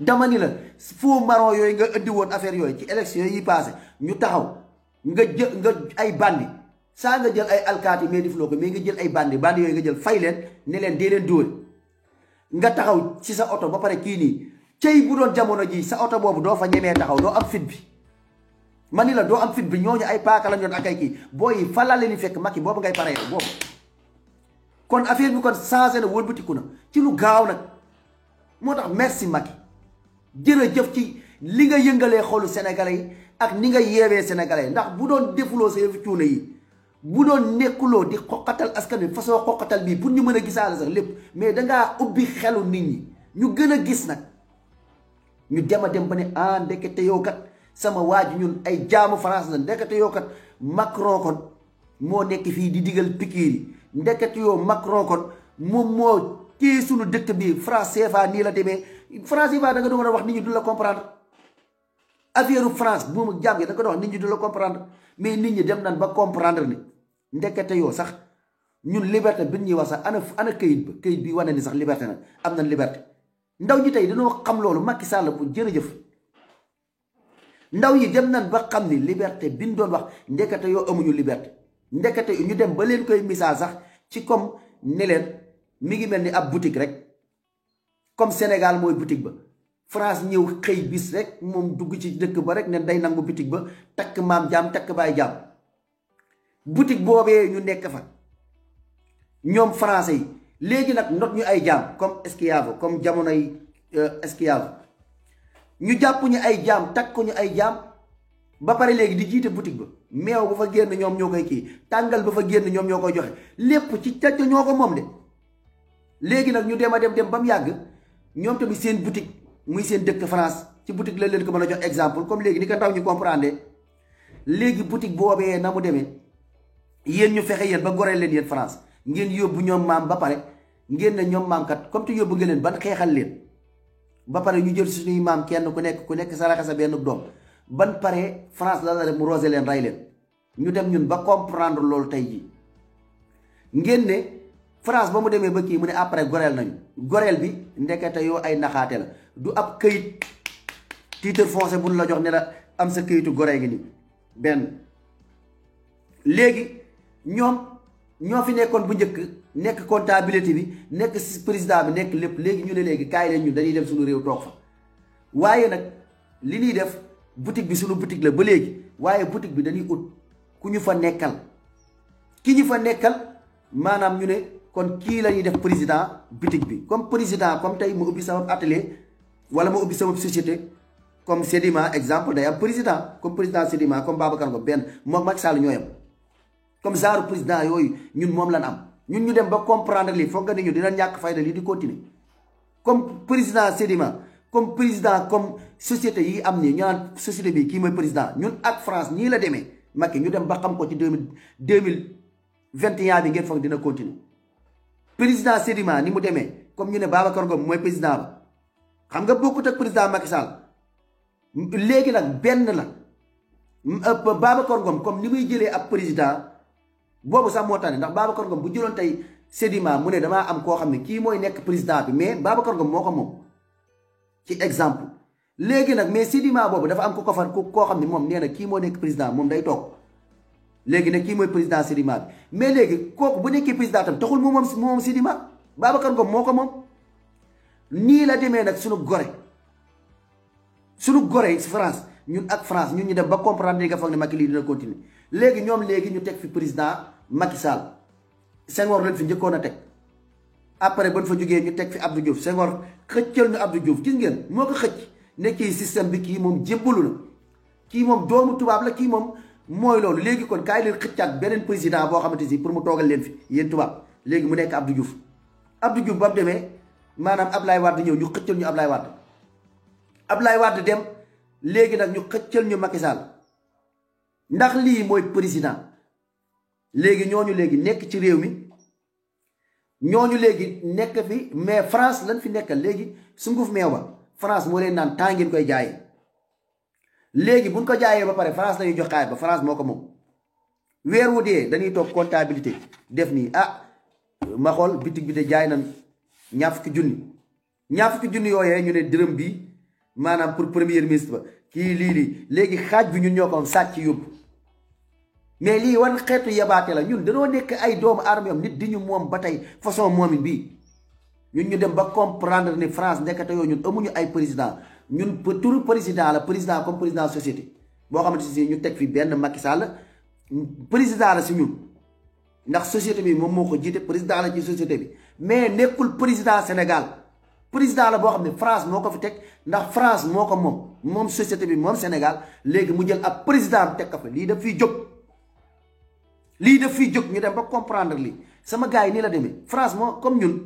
dama ni la faux marron yooyu nga indi woon affaire yooyu ci élection yi passé ñu taxaw nga jël nga ay bandi saa nga jël ay alkaati mais def loo ko mais nga jël ay bandi yooyu nga jël fay leen ne leen dee leen dóor nga taxaw ci sa oto ba pare kii nii cey bu doon jamono ji sa oto boobu doo fa ñemee taxaw doo am fit bi ma ni la doo am fit bi ñooñu ay paaka lañ doon ak ay kii booy fa la leen fekk Macky boobu ngay paree boobu kon affaire bi kon changé na wëlbatiku na ci lu gaaw nag moo tax merci Macky jërëjëf ci li nga yëngalee xolu sénégalais yi ak ni nga yeewee sénégalais ndax bu doon defuloo sa yëfu cuune yi bu doon nekkuloo di xoqatal askan wi façon xoqatal bii pour ñu mën a gisaale sax lépp mais dangaa ubbi xelu nit ñi ñu gën a gis nag ñu dem a dem ba ne ah ndekete yow kat sama waa ji ñun ay jaamu France la ndekete yow kat Macron kon moo nekk fii di digal pikiir yi ndekete yow Macron kon moom moo téye suñu dëkk bi France CFA nii la demee France CFA da nga doon wax nit ñi du la comprendre affaire France moom ak jaam gi da nga doon wax nit ñi du la comprendre mais nit ñi dem nañ ba comprendre ni ndekete yow sax ñun liberté bi ñuy wax sax ana këyit bi wane ni sax liberté nag am nañ liberté ndaw ñi tey dañoo xam loolu Macky Sall bu jërëjëf ndaw yi dem nañ ba xam ni liberté bi ñu doon wax ndekete yoo amuñu liberté ndekete ñu dem ba leen koy misaal sax ci comme ne leen mi ngi mel ni ab boutique rek comme Sénégal mooy boutique ba France ñëw xëy bis rek moom dugg ci dëkk ba rek ne day nangu boutique ba takk maam jaam takk baay jaam boutique boobee ñu nekk fa ñoom français yi léegi nag not ñu ay jaam comme esclave comme jamonoy esclave ñu jàpp ñu ay jaam takk ñu ay jaam ba pare léegi di jiite boutique ba meew ba fa génn ñoom ñoo koy kii tàngal ba fa génn ñoom ñoo koy joxe lépp ci càcc ñoo ko moom de léegi nag ñu dem a dem ba mu yàgg ñoom tamit seen boutique muy seen dëkk France ci boutique la leen ko mën a jox exemple comme léegi ni ko ndaw ñu comprendre léegi boutique boobee na mu demee yéen ñu fexe yéen ba goreel leen yéen France ngeen yóbbu ñoom maam ba pare ngeen ne ñoom maam kat comme te yóbbu nga leen ban xeexal leen ba pare ñu jël suñuy maam kenn ku nekk saraxa sa benn doom ban pare France la def mu rosé leen rey leen ñu dem ñun ba comprendre loolu tey jii ngeen ne France ba mu demee ba kii mu ne après goreel nañu goreel bi ndekete yoo ay naxaate la du ab këyit titre foncier bu ñu la jox ne la am sa këyitu goree gi nii benn léegi ñoo fi nekkoon bu njëkk nekk comptabilité bi nekk président bi nekk lépp léegi ñu ne léegi kaay leen ñun dañuy dem suñu réew toog fa waaye nag li ñuy def boutique bi suñu boutique la ba léegi waaye boutique bi dañuy ut ku ñu fa nekkal ki ñu fa nekkal maanaam ñu ne kon kii la ñuy def président boutique bi comme président comme tey mu ubbi sama atelier wala ma ubbi sama société comme Sedima exemple day am président comme président Sedima comme Babacar Ngom benn moom Macky Sall ñoo yem comme genre président yooyu ñun moom lan am ñun ñu dem ba comprendre lii foog nga ni ñu dina ñàkk fayda lii di continuer comme président Sedima comme président comme société yi am nii ñu naan société bi kii mooy président ñun ak France ñii la demee Macky ñu dem ba xam ko ci 2021 bi ngeen foog dina continuer président Sedima ni mu demee comme ñu ne Babacar Ngom mooy président ba xam nga bokkut ak président Macky Sall léegi nag benn la Babacar Ngom comme ni muy jëlee ab président boobu sax moo tax ne ndax Babacar Ngom bu jëloon tey Sedima mu ne damaa am koo xam ne kii mooy nekk président bi mais Babacar Ngom moo ko moom ci exemple léegi nag mais Sedima boobu dafa am ku ko fan koo xam ne moom nee na kii moo nekk président moom day toog léegi nag kii mooy président Sedima bi mais léegi kooku bu nekkee président tam taxul moom Sedima Babacar Ngom moo ko moom nii la demee nag suñu gore France ñun ak France ñun ñu dem ba comprendre li nga foog ne Macky lii dina continuer léegi ñoom léegi ñu teg fi président Macky Sall Senghor lañ fi njëkkoon a teg après ban fa jógee ñu teg fi Abdou Diouf Senghor xëccal ñu Abdou Diouf gis ngeen moo ko xëcc ne kii système bi kii moom jébbalu na kii moom doomu tubaab la kii moom mooy loolu léegi kon kaay leen xëccaat beneen président boo xamante si pour mu toogal leen fi yéen tubaab léegi mu nekk Abdou Diouf Abdou Diouf ba mu demee maanaam Ablaye Wade ñëw ñu xëccal ñu Ablaye Wade dem léegi nag ñu xëccal ñu Macky Sall ndax lii mooy président léegi ñooñu léegi nekk ci réew mi ñooñu léegi nekk fi mais France lañ fi nekkal léegi sunguf meew ba France moo leen naan temps ngeen koy jaayee léegi buñ ko jaayee ba pare France lañuy jox xaalis ba France moo ko moom weer wu dee dañuy toog comptabilité def nii ma xool bitig bi de jaay nañ ñaar fukki junni yooyee ñu ne dërëm bi maanaam pour premier ministre ba kii lii léegi xaaj bi ñun ñoo ko am sàcc yóbbu mais lii wan xeetu yabaate la ñun dañoo nekk ay doomu aadama yam nit di ñu moom ba tey façon moomin bii ñun ñu dem ba comprendre ni France nekkate yooyu ñun amuñu ay président ñun turu président la président comme président société boo xamante si ñu teg fi benn Macky Sall président la si ñun ndax société bi moom moo ko jiite président la ci société bi mais nekkul président Sénégal président la boo xam ne France moo ko fi teg ndax France moo ko moom société bi moom Sénégal léegi mu jël ab président teg ko fa lii daf fiy jóg ñu dem ba comprendre lii sama gars yi nii la demee France moo comme ñun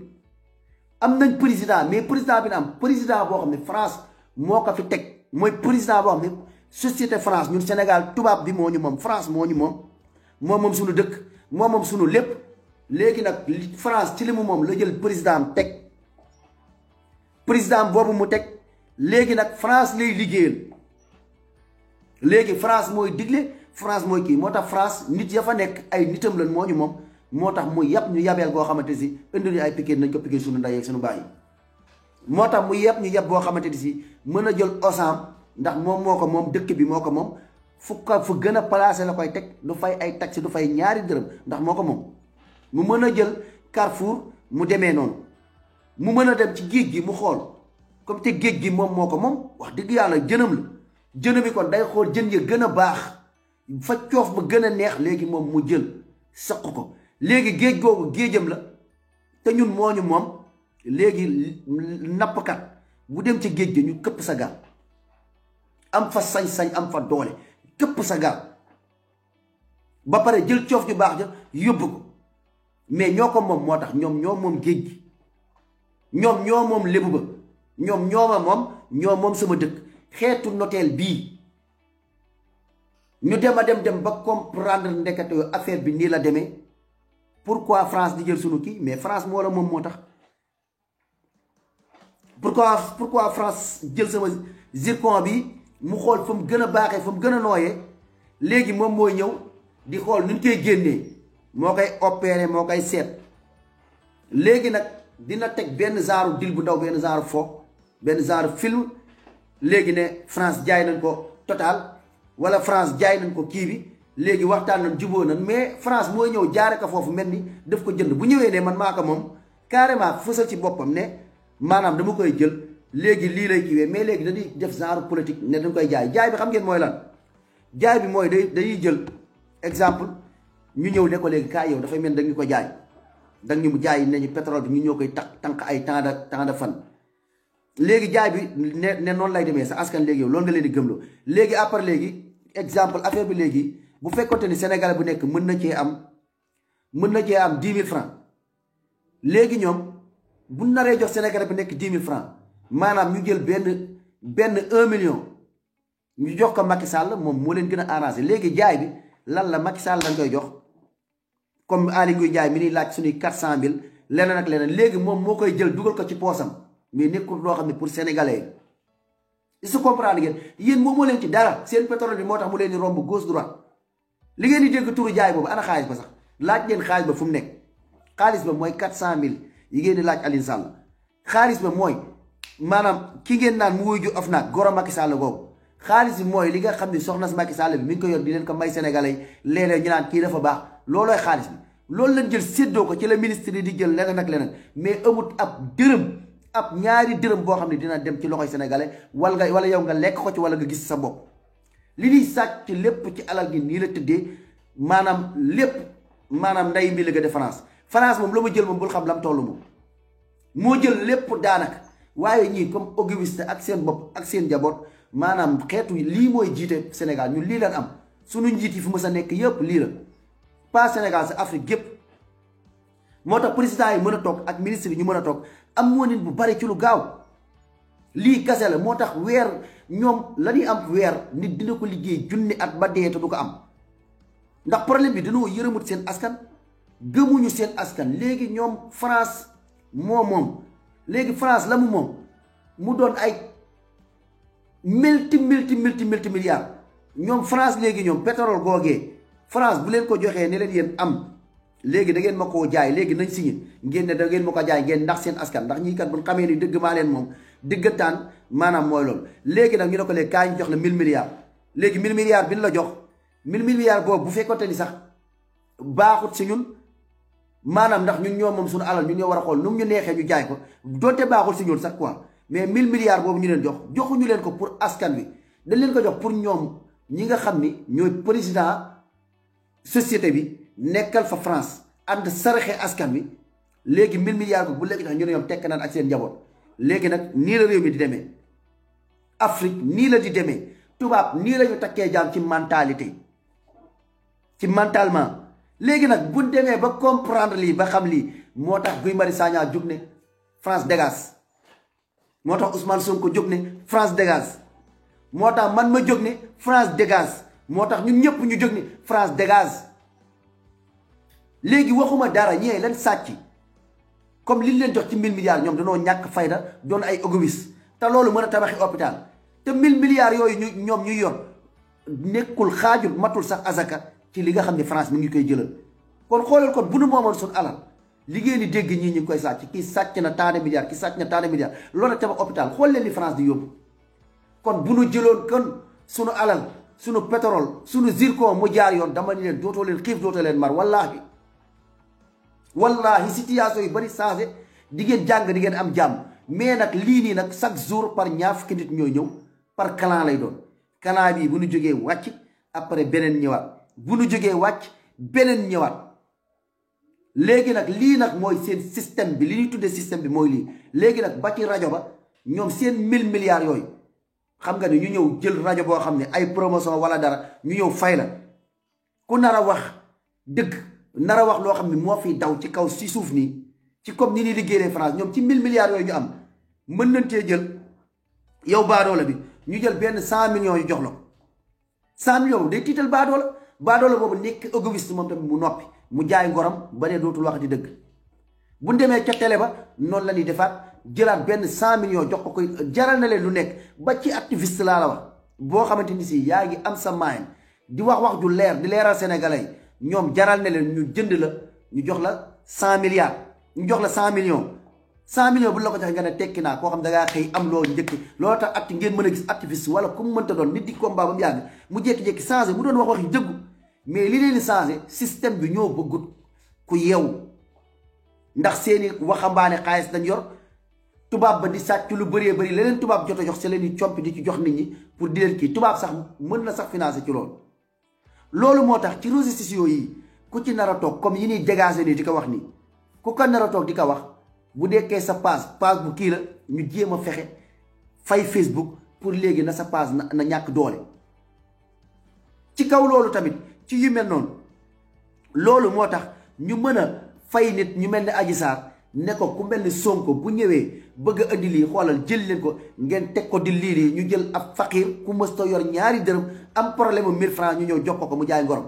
am nañ président mais président bi na am président boo xam ne France moo ko fi teg mooy président boo xam ne société France ñun Sénégal tubaab bi moo ñu moom France moo ñu moom suñu dëkk moom suñu lépp. léegi nag France ci li mu moom la jël président teg président boobu mu teg léegi nag France lay liggéeyal léegi France mooy digle France mooy kii moo tax France nit ya fa nekk ay nitam lan moo ñu moom moo tax mu yàpp ñu yabeel goo xamante si indi ñu ay piquet nañ ko piquet suñu ndey ak suñu bàyyi moo tax mu yàpp ñu yàpp boo xamante ni si mën a jël osam ndax moom moo ko moom dëkk bi moo ko moom fu gën a placé la koy teg du fay ay taxi du fay ñaari dërëm ndax moo ko moom mu mën a jël Carrefour mu demee noonu mu mën a dem ci géej gi mu xool comme te géej gi moom moo ko moom wax dëgg yàlla jënam la jënam bi kon day xool jën ya gën a baax fa coof ba gën a neex léegi moom mu jël saq ko léegi géej googu géejam la te ñun moo ñu moom léegi nappkat bu dem ci géej gi ñu këpp sa gaal am fa sañ-sañ am fa doole këpp sa gaal ba pare jël coof ju baax ja yóbbu ko mais ñoo ko moom moo tax ñoom ñoo moom géej gi ñoom ñoo moom lébu ba ñoom ñoo moom sama dëkk xeetu noteel bii ñu dem a dem ba comprendre ndekete yoo affaire bi nii la demee pourquoi France di jël sunu kii mais France moo la moom moo tax pourquoi France jël sama zircon bi mu xool fa mu gën a baaxee fa mu gën a nooyee léegi moom mooy ñëw di xool nu ñu koy génnee moo koy opéré moo koy seet léegi nag dina teg benn genre dil bu ndaw benn genre fo benn genre film léegi ne France jaay nañ ko Total wala France jaay nañ ko kii bi léegi waxtaan nañ jubóo nañ mais France mooy ñëw jaare ko foofu mel ni daf ko jënd bu ñëwee ne man maa ko moom carrément fësal ci boppam ne maanaam dama koy jël léegi lii lay kiiwee mais léegi dañuy def genre politique ne dañ koy jaay bi xam ngeen mooy lan jaay bi mooy dañuy jël exemple ñu ñëw ne ko léegi kaay yow dafay mel ni dañu ko jaay dañ ñu jaay ne ñu pétrole bi ñu ñoo koy tànk ay temps de fan léegi jaay bi ne noonu lay demee sa askan léegi yow loolu nga leen di gëmloo léegi après léegi exemple affaire bi léegi bu fekkoonte ni Sénégal bu nekk mën na cee am 10 000 francs léegi ñoom bu naree jox Sénégal bi nekk 10 000 francs maanaam ñu jël benn 1 million ñu jox ko Macky Sall moom moo leen gën a arrangé léegi jaay bi lan la Macky Sall lañ koy jox comme Aly Ngouille Ndiaye mi ni laaj suñuy 400 000 leneen ak leneen léegi moom moo koy jël dugal ko ci poosam mais nekkul loo xam ne pour sénégalais yi su comprendre ngeen yéen moom moo leen ci dara seen pétrole bi moo tax mu leen di romb gauche droite li ngeen di dégg turu jaay boobu ana xaalis ba sax laaj leen xaalis ba fu mu nekk xaalis ba mooy 400 000 yi ngeen di laaj Aliou Sall xaalis ba mooy maanaam ki ngeen naan mu wuy ju of naag goro Macky Sall googu xaalis bi mooy li nga xam ne soxna si Macky Sall bi mi ngi ko yor di leen ko may sénégalais yi léeg-léeg ñu naan kii dafa baax loolooy xaalis bi loolu lañ jël séddoo ko ci la ministre yi di jël leneen ak leneen mais amut ab ñaari dërëm boo xam ne dina dem ci loxoy sénégalais wala yow nga lekk ko ci wala nga gis sa bopp li ñuy sàcc lépp ci alal gi nii la tëddee maanaam lépp maanaam nday mbi la ga de France moom la ma jël moom bul xam lam toll moom moo jël lépp daanaka waaye ñii comme Auguste ak seen bopp ak seen jaboot maanaam xeetu lii mooy jiite Sénégal ñun lii lan am suñu njiit yi fu ma sa nekk yëpp lii la pas Sénégal sa Afrique gépp moo tax président yi mën a toog ak ministre yi ñu mën a toog am moo nit bu bari ci lu gaaw lii kase la moo tax weer ñoom la ñuy am weer nit dina ko liggéey junni at ba dee te du ko am ndax problème bi dañoo yërëmut seen askan gëmuñu seen askan léegi ñoom France moom léegi France la mu moom mu doon ay multi milliards ñoom France léegi ñoom pétrole googee France bu leen ko joxee ne leen yéen am léegi da ngeen ma koo jaay léegi nañ signé ngeen ne da ngeen ma ko jaay ngeen ndax seen askan ndax ñii kat bu xamee ni dëgg maa leen moom dëggantaan maanaam mooy loolu léegi nag ñu ne ko léegi kaa ñu jox la 1000 milliards léegi 1000 milliards bi ñu la jox 1000 milliards boobu bu fekkoonte ni sax baaxut si ñun maanaam ndax ñun ñoo moom suñu alal ñun ñoo war a xool nu mu ñu neexee ñu jaay ko donte baaxul si ñun sax quoi mais 1000 milliards boobu ñu leen joxuñu leen ko pour askan wi dañ leen ko jox pour ñoom ñi nga xam ni ñooy président société bi nekkal fa France ànd saraxe askan wi léegi 1000 milliards bu léegi tax ñu ne ñoom tekk naan ak seen njaboot léegi nag nii la réew mi di demee Afrique nii la di demee tubaab nii la ñu takkee jaam ci mentalité ci mentalement léegi nag bu demee ba comprendre lii ba xam lii moo tax Guy Marius Sagna jug ne France dégage moo tax Ousmane Sonko jóg ne France dégage moo tax man ma jóg ne France dégage moo tax ñun ñëpp ñu jóg ne France dégage léegi waxuma dara ñee leen sàcc comme liñ leen jox ci 1000 milliards ñoom dañoo ñàkk fayda doon ay égoïste te loolu mën a tabaxi hôpital te 1000 milliards yooyu ñoom ñuy yor nekkul xaajul matul sax azaka ci li nga xam ne France mi ngi koy jëlal kon xoolal kon bu nu moomoon suñu alal liggéey ni dégg ñii ñu ngi koy sàcc kii sàcc na taane milliards kii sàcc na taane milliards loolu a tabax hôpital xool leen li France di yóbbu kon bu nu jëloon kon suñu alal suñu pétrole suñu zircon mu jaar yoon dama ni leen dootoo leen xiif dootoo leen mar wallahi situation yu bari changé di ngeen jàng di ngeen am jàmm mais nag lii nii nag chaque jour par ñaar fukki nit ñooy ñëw par clan lay doon clan bii bu nu jógee wàcc après beneen ñëwaat bu nu jógee wàcc beneen ñëwaat léegi nag lii nag mooy seen système bi li ñuy tuddee système bi mooy lii léegi nag ba ci rajo ba ñoom seen 1000 milliards yooyu xam nga ne ñu ñëw jël rajo boo xam ne ay promotion wala dara ñu ñëw fay la ku nar a wax dëgg nar a wax loo xam ne moo fi daw ci kaw si suuf nii ci comme ni ñuy liggéeyee France ñoom ci 1000 milliards yooyu ñu am mën nañ cee jël yow baadoola bi ñu jël benn 100 millions yu jox la ko 100 millions boobu day tiital baadoola boobu nekk égoïste moom tamit mu noppi mu jaay ngoram ba ne dootul waxati dëgg bu ñu demee ca télé ba noonu la ñuy defaat jëlaat benn 100 millions jox ko koy jaral na leen lu nekk ba ci activiste laa la wax boo xamante ni si yaa ngi am sa maayin di wax ju leer di leeral sénégalais ñoom jaral na leen ñu jënd la ñu jox la 100 milliards ñu jox la 100 millions 100 millions bu la ko joxe nga ne tekki naa koo xam da ngaa xëy am loo njëkki loolu tax at ngeen mën a gis activiste wala ku mu mënta doon nit di combat ba mu yàgg mu jékki-jékki changé mu doon wax dëggu mais li leen di changé système bi ñoo bëggut ku yeewu ndax seeni waxambaane xaalis dañ yor tubaab ba di sàcc lu bëree bëri leneen tubaab jot a jox se leen di compi di ci jox nit ñi pour di leen kii tubaab sax mën na sax financé ci loolu moo tax ci réseaux sociaux yi ku ci nar a toog comme yi ñuy dégagé nii di ko wax nii ku ko nar a toog di ko wax bu dekkee sa page bu kii la ñu jéem a fexe fay Facebook pour léegi na sa page na ñàkk doole ci kaw loolu tamit ci yu mel noonu loolu moo tax ñu mën a fay nit ñu mel ni Adji Sarr ne ko ku mel ni Sonko bu ñëwee bëgg a indi lii xoolal jël leen ko ngeen teg ko di lii ñu jël ab faqiir ku mësta yor ñaari dërëm am problème mu 1000 francs ñu ñëw jox ko mu jaay ngorom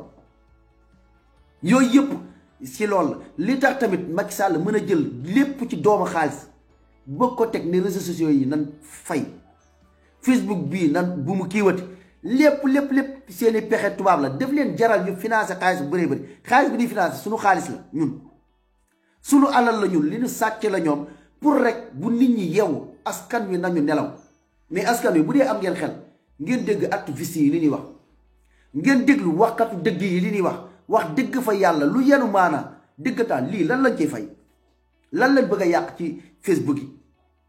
yooyu yëpp si loolu la li tax tamit Macky Sall mën a jël lépp ci doomu xaalis bëgg ko teg ni réseaux sociaux yi nan fay Facebook bii nan bu mu kiiwati lépp seeni pexe tubaab la def leen jaral ñu financé xaalis bu bëree bëri xaalis bi ñuy financé suñu xaalis la ñun suñu alal la ñun li ñu sàcc la ñoom pour rek bu nit ñi yeewu askan wi nañu nelaw mais askan wi bu dee am ngeen xel ngeen dégg activiste yi li ñuy wax ngeen déglu waxkatu dëgg yi li ñuy wax dëgg fa yàlla lu yenu maanaa dëggataan lii lan lañ ciy fay lan lañ bëgg a yàq ci Facebook yi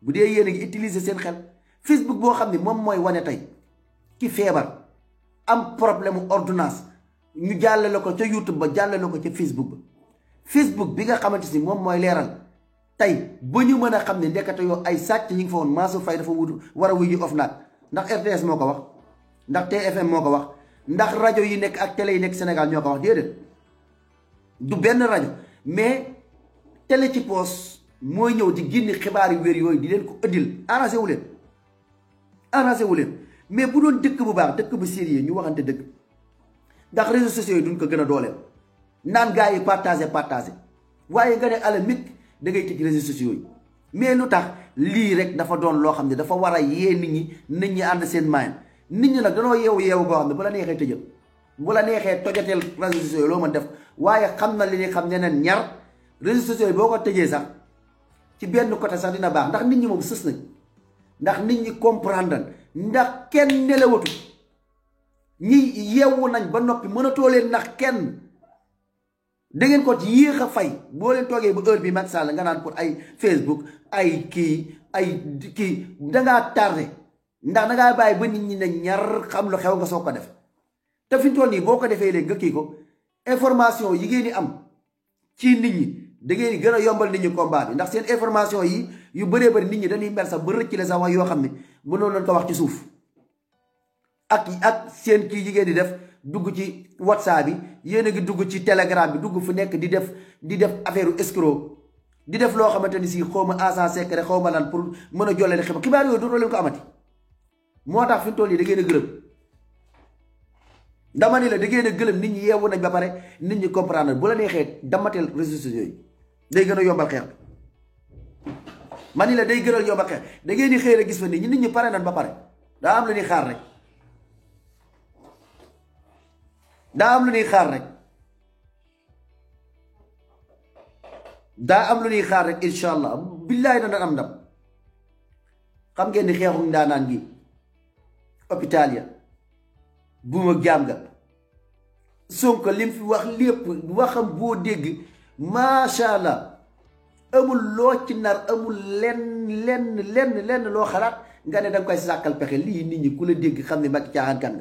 bu dee yéen a ngi utiliser seen xel Facebook boo xam ne moom mooy wane tey ki feebar am problème mu ordonnance ñu jàllale ko ca YouTube ba jàllale ko ca Facebook bi nga xamante ni moom mooy leeral tey ba ñu mën a xam ne ndekete yoo ay sàcc yi nga fa woon Mansour Faye dafa war a wuyu OFNAC ndax RTS moo ko wax ndax TFM moo ko wax ndax rajo yi nekk ak télé yi nekk Sénégal ñoo ko wax déedéet du benn rajo mais télé ci poos mooy ñëw di génne xibaar yu wér yooyu di leen ko ëddil arrangé wu leen mais bu doon dëkk bu baax dëkk bu sérieux ñu waxante dëgg ndax réseaux sociaux yi duñ ko gën a dooleel naan gars yi partagé waaye nga ne ala mit da ngay tëj réseaux sociaux yi mais lu tax lii rek dafa doon loo xam ne dafa war a yee nit ñi ànd seen maayan nit ñi nag danoo yeewu boo xam ne bu la neexee tëjal bu la neexee tojateel réseaux sociaux yi loo mën def waaye xam na li ñuy xam neneen ñar réseaux sociaux yi boo ko tëjee sax ci benn côté sax dina baax ndax nit ñi moom sës nañ ndax nit ñi comprendre ndax kenn nelawatu ñi yeewu nañ ba noppi mënatoo leen ndax kenn da ngeen ko yéex a fay boo leen toogee ba heure bi Macky Sall nga naan pour ay Facebook ay kii dangaa tardé ndax dangaa bàyyi ba nit ñi ne ñar xam lu xew nga soo ko def te fi ñu toll nii boo ko defee léegi nga kii ko information yi ngeen di am ci nit ñi da ngeen di gën a yombal nit ñi combat bi ndax seen information yi yu bëree bëri nit ñi dañuy mel sax ba rëcc la sax wax yoo xam ne mënoon nañ ko wax ci suuf ak seen kii yi ngeen di def dugg ci WhatsApp bi yéen a ngi dugg ci Telegram bi dugg fu nekk di def affaire escroc di def loo xamante ni si xaw ma agent secret xaw ma lan pour mën a jolle xibaar yooyu dootoo leen ko amati. moo tax fi mu toll nii da ngeen a gërëm dama ni la da ngeen a gërëm nit ñi yeewu nañ ba pare nit ñi comprendre bu la neexee damateel réseaux sociaux yi day gën a yombal xeex ma ni la day gënal yombal xeex da ngeen di xëy rek gis fa nit ñi pare nañ ba pare daa am lu ñuy xaar rek daa am lu ñuy xaar rek daa am lu ñuy xaar rek incha allah billaay dana am ndam xam ngeen ni xeexum ndaanaan gi hôpital ya buum ak jaam ga Sonko lim fi wax lépp waxam boo dégg macha allah amul loo ci nar amul lenn loo xalaat nga ne danga koy sàkkal pexe lii nit ñi ku la dégg xam ne Macky caaxaan kan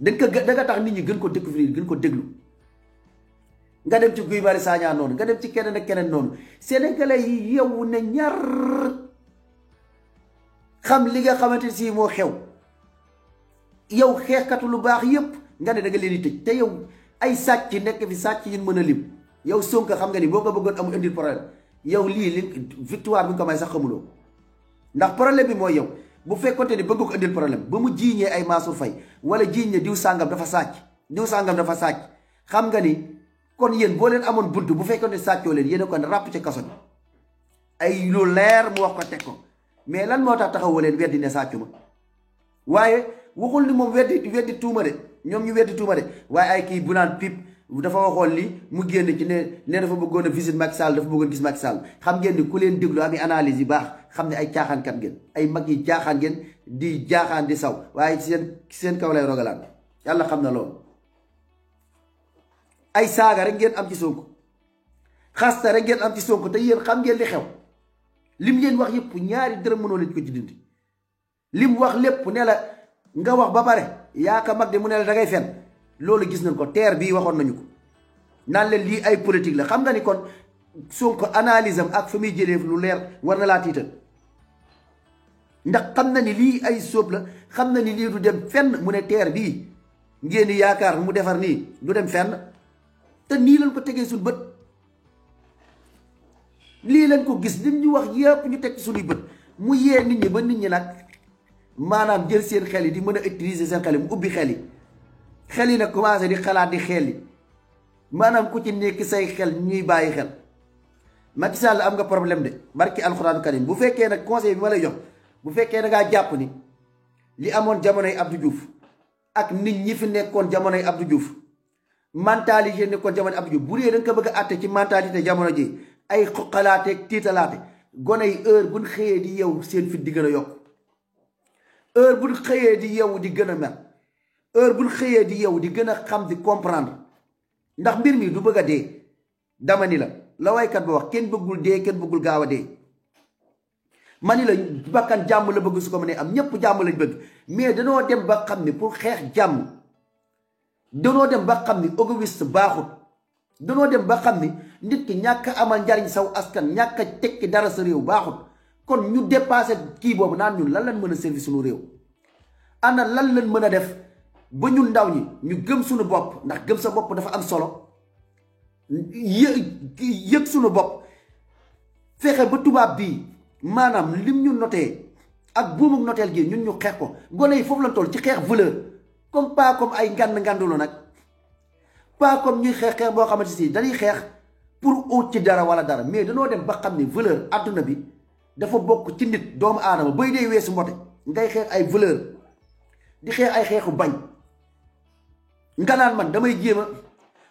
da nga tax nit ñi gën ko découvrir gën ko déglu nga dem ci Guy Marius Sagna noonu nga dem ci keneen ak keneen noonu sénégalais yi yow ne ñar xam li nga xamante si moo xew yow xeexkatu lu baax yépp nga ne da nga leen di tëj te yow ay sàcc nekk fi sàcc yin mën a lim yow Sonko xam nga ni boo ko bëggoon amul indil problème yow lii li victoire bi nga ko may sax xamuloo ndax problème bi mooy yow bu fekkonte ni bëgg ko indil problème ba mu jiiñee ay Mansour Faye wala jiiñee diw sàngam dafa sàcc xam nga ni kon yéen boo leen amoon bunt bu fekkonte sàccoo leen yéen a ko ne ràpp ci kaso bi ay lu leer mu wax ko teg ko mais lan moo tax taxawoo leen weddi ne sàccu ma waaye waxul ni moom weddi tuuma de ñoom ñu weddi tuuma de waaye ay kii bu naan pip dafa waxoon li mu génn ci ne dafa bëggoon a visite Macky Sall dafa bëggoon gis Macky Sall xam ngeen ni ku leen déglu am analyse yi baax xam ne ay caaxaankat ngeen ay mag yi caaxaan ngeen di jaaxaan di saw waaye seen kaw lay rogalaan yàlla xam na loolu ay saaga rek ngeen am ci Sonko xasta rek ngeen am ci Sonko te yéen xam ngeen li xew lim leen wax yëpp ñaari dërëm mënoo leen ko ci dindi lim wax lépp ne la nga wax ba pare yaa ka mag de mu ne la da ngay fen loolu gis nañ ko teer bii waxoon nañu ko naan leen lii ay politique la xam nga ni kon Sonko analyse am ak fa muy jëlee lu leer war na laa tiital ndax xam na ni lii ay sóob la xam na ni lii du dem fenn mu ne teer bii ngeen di yaakaar mu defar nii du dem fenn te nii lañ ko tegee suñu bët lii lañ ko gis lim ñu wax yëpp ñu teg ci suñuy bët mu yee nit ñi ba nit ñi nag maanaam jël seen xel yi di mën a utiliser seen xel yi mu ubbi xel yi nag commencé di xalaat di xel yi maanaam ku ci nekk say xel ñuy bàyyi xel Macky Sall am nga problème de barki alxuraanu karim bu fekkee nag conseil bi ma lay jox bu fekkee da ngaa jàpp ni li amoon jamonoy Abdou Diouf ak nit ñi fi nekkoon jamonoy Abdou Diouf mentalité nekkoon jamono Abdou Diouf bu dee da nga ko bëgg a àtte ci mentalité jamono ji ay xoqalaateeg tiitalaate gone yi heure buñ xëyee di yow seen fit di gën a yokk heure buñ xëyee di yow di gën a mer heure buñ xëyee di yow di gën a xam di comprendre ndax mbir mi du bëgg a dee dama ni la waykat ba wax kenn bëggul dee kenn bëggul gaaw a dee ma ni la bakkan jàmm la bëgg su ko mënee am ñépp jàmm lañ bëgg mais danoo dem ba xam ni pour xeex jàmm danoo dem ba xam ni égoïste baaxut danoo dem ba xam ni nit ki ñàkk a amal njariñ saw askan ñàkk a tekki dara sa réew baaxut kon ñu dépassé kii boobu naan ñun lan lañ mën a service suñu réew ana lan lañ mën a def ba ñun ndaw ñi ñu gëm suñu bopp ndax gëm sa bopp dafa am solo yëg suñu bopp fexe ba tubaab bii maanaam lim ñu notee ak buumuk noteel gi ñun ñu xeex ko gone yi foofu lañ toll ci xeex valeur comme pas comme ay ngandulu nag pas comme ñuy xeex boo xamante si dañuy xeex pour ut ci dara wala dara mais danoo dem ba xam ne valeur àdduna bi dafa bokk ci nit doomu aadama bay dee weesu mbote ngay xeex ay valeur di xeex ay xeexu bañ nga naan man damay jéem a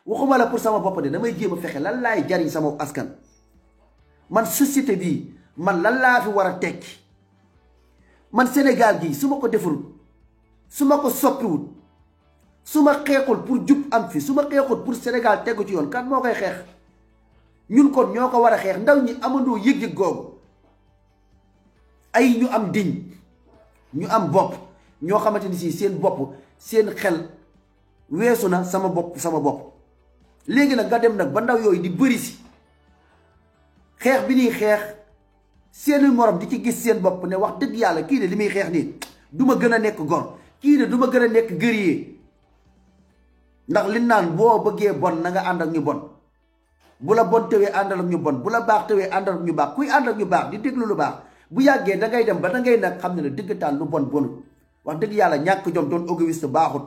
waxuma la pour sama bopp de damay jéem a fexe lan laay jariñ sama askan man société bii man lan laa fi war a tekki man Sénégal gii su ma ko defarul su ma ko soppiwul su ma xeexul pour jub am fi su ma xeexul pour Sénégal tegu ci yoon kan moo koy xeex ñun kon ñoo ko war a xeex ndaw ñi amandoo yëg-yëg googu ay ñu am diñ ñu am bopp ñoo xamante ni si seen bopp seen xel weesu na sama bopp léegi nag nga dem nag ba ndaw yooyu di bëri si xeex bi ñuy xeex seeni morom di ci gis seen bopp ne wax dëgg yàlla kii de li muy xeex nii du ma gën a nekk gor kii de du ma gën a nekk guerrier ndax li naan boo bëggee bon na nga ànd ak ñu bon bu la bon tewee àndal ak ñu bon, bu la baax tewee àndal ak ñu baax. Kuy ànd ak ñu baax di déglu lu baax bu yàggee da ngay dem ba da ngay nag xam ne dëggantaan lu bon bonul. wax dëgg yàlla ñàkk jom doon égoïste baaxut.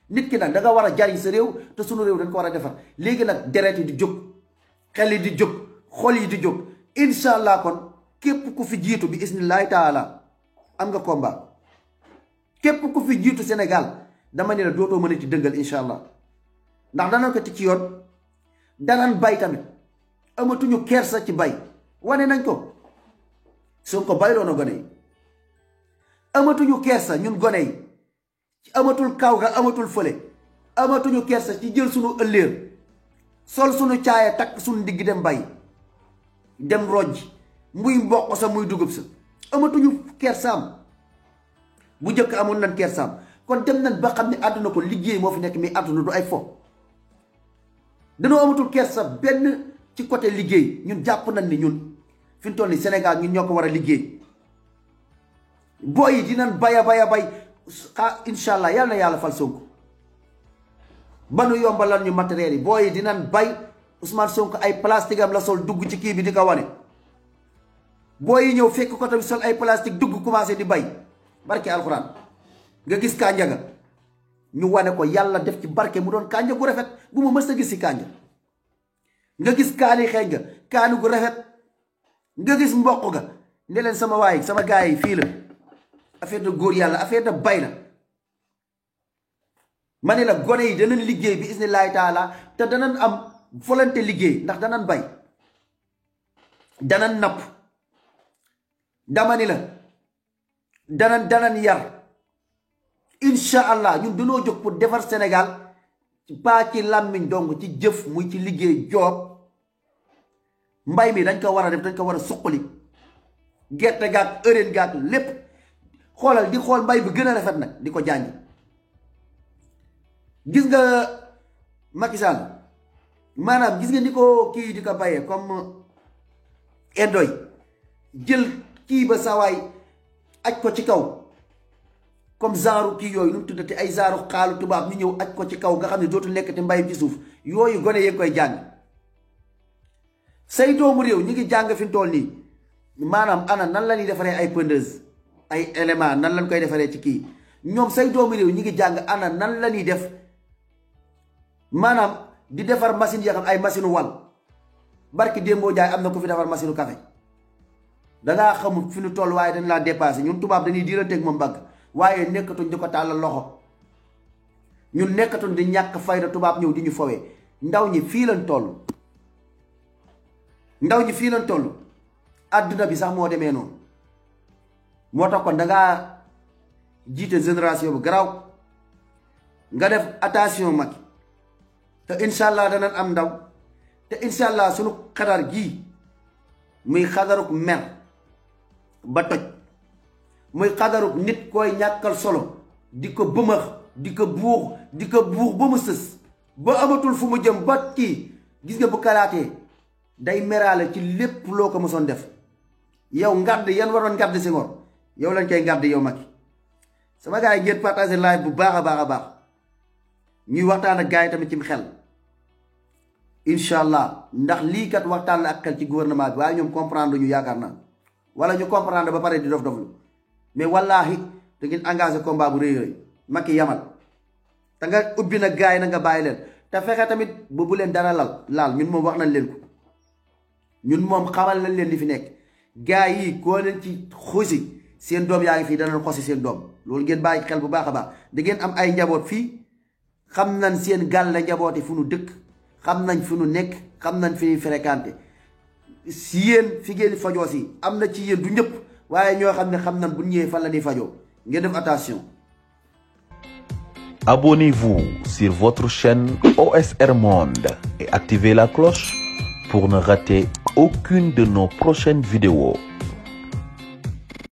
nit ki nag da nga war a jariñ sa réew te sunu réew dañ ko war a defar léegi nag deret yi di jóg xel yi di jóg xol yi di jóg incha allah kon képp ku fi jiitu bi isnillahi taala am nga combat. képp ku fi jiitu Sénégal dama ne la dootoo mën a ci dëngal incha allah ndax danañ ko ci yoon danañ bay tamit amatuñu kersa ci bay wane nañ ko Sonko bayloo na gone yi amatuñu kersa ñun gone yi amatul kaw ga amatul fële amatuñu kersa ci jël sunu ëllëer sol sunu caaya takk sunu digg dem bay dem rojj muy mboq sa muy dugub sa amatuñu kersaam bu njëkk amoon nañ kersaam kon dem nañ ba xam ne àdduna ko liggéey moo fi nekk mi àdduna du ay fo danoo amatul kersa benn ci côté liggéey ñun jàpp nañ ni ñun fi mu toll ni Sénégal ñun ñoo ko war a liggéey booy yi dinañ bay incha allah yal na yàlla fal Sonko ba nu yombalal ñu matériel yi booy yi dinañ bay Ousmane Sonko ay plastique am la sol dugg ci kii bi di ko wane booy yi ñëw fekk ko tamit sol ay plastique dugg commencé di bay barke alxuraan nga gis kànja nga ñu wane ko yàlla def ci barke mu doon kànja gu rafet bu ma mës a gis si kànja nga gis kaani xeeñ nga kaani gu rafet nga gis mboq ga ne leen sama waay sama gaay yi fii la affaire de góor yàlla affaire de bay la ma ne la gone yi danañ liggéey bi isnillahi taala te danañ am volonté liggéey ndax danañ bay danañ napp dama ni la danañ yar incha allah ñun dañoo jóg pour defar Sénégal pas ci làmmiñ dong ci jëf muy ci liggéey joob mbay mi dañ ko war a def dañ ko war a suqali gerte gaak ëreen gaak lépp xoolal di xool mbay bi gën a rafet nag di ko jàngi gis nga Macky Sall maanaam gis nga ni ko kii di ko bayee comme indoy jël kii ba sawaay aj ko ci kaw comme genre kii yooyu nu mu tuddati ay genre xaalu tubaab ñu ñëw aj ko ci kaw nga xam ne dootul nekkati mbay ci suuf yooyu gone yee koy jàng say doomu réew ñi ngi jàng fi mu toll nii maanaam ana nan la ñuy defaree ay pondeuse ay élément nan lañ koy defaree ci kii ñoom say doomu réew ñi ngi jàng ana nan la ñuy def maanaam di defar machine yoo xam ay machine wal barki démboo jaay am na ko fi defar machine café dangaa xamul fi nu toll waaye dañ laa dépassé ñun tubaab dañuy diiranteeg moom mbagg waaye nekkatuñ di ko tàllal loxo ñun nekkatuñ di ñàkk fayda tubaab ñëw di ñu fowee ndaw ñi fii lañ toll àdduna bi sax moo demee noonu moo tax kon dangaa jiite génération bu garaaw nga def attention mag te incha allah danañ am ndaw te incha allah sunu xadar gii muy xadaruk mer ba toj muy xadaruk nit koy ñàkkal solo di ko bëmax di ko buux ba mu sës ba amatul fu mu jëm ba kii gis nga bu kalaatee day meraale ci lépp loo ko mosoon def yow ngadd yan waroon ngadd si ngor yow lañ koy ngadd yow Macky sama gars yi ngeen partager live bu baax a baax ñuy waxtaan ak gars yi tamit ci xel incha allah ndax lii kat waxtaan la ak xel ci gouvernement bi waaye ñoom comprendre ñu yaakaar naa wala ñu comprendre ba pare di dof-doflu mais wallaahi da ngeen engagé combat bu rëy Macky yamal te nga ubbi nag gars yi na nga bàyyi leen te fexe tamit bu leen dara laal ñun moom wax nañ leen ko ñun moom xamal nañ leen li fi nekk gars yi koo leen ci xusi seen doom yaa ngi fii danañ xosi seen doom loolu ngeen bàyyi xel bu baax a baax da ngeen am ay njaboot fii xam nañ seen gàll la njabooti fu nu dëkk xam nañ fu nu nekk xam nañ fi ñuy fréquenté si yéen fi ngeen fajoo si am na ci yéen du ñëpp waaye ñoo xam ne xam nañ bu ñëwee fan la ñuy fajoo ngeen def attention. Abonnez-vous sur votre chaîne OSR Monde et activez la cloche pour ne rater aucune de nos prochaines vidéos.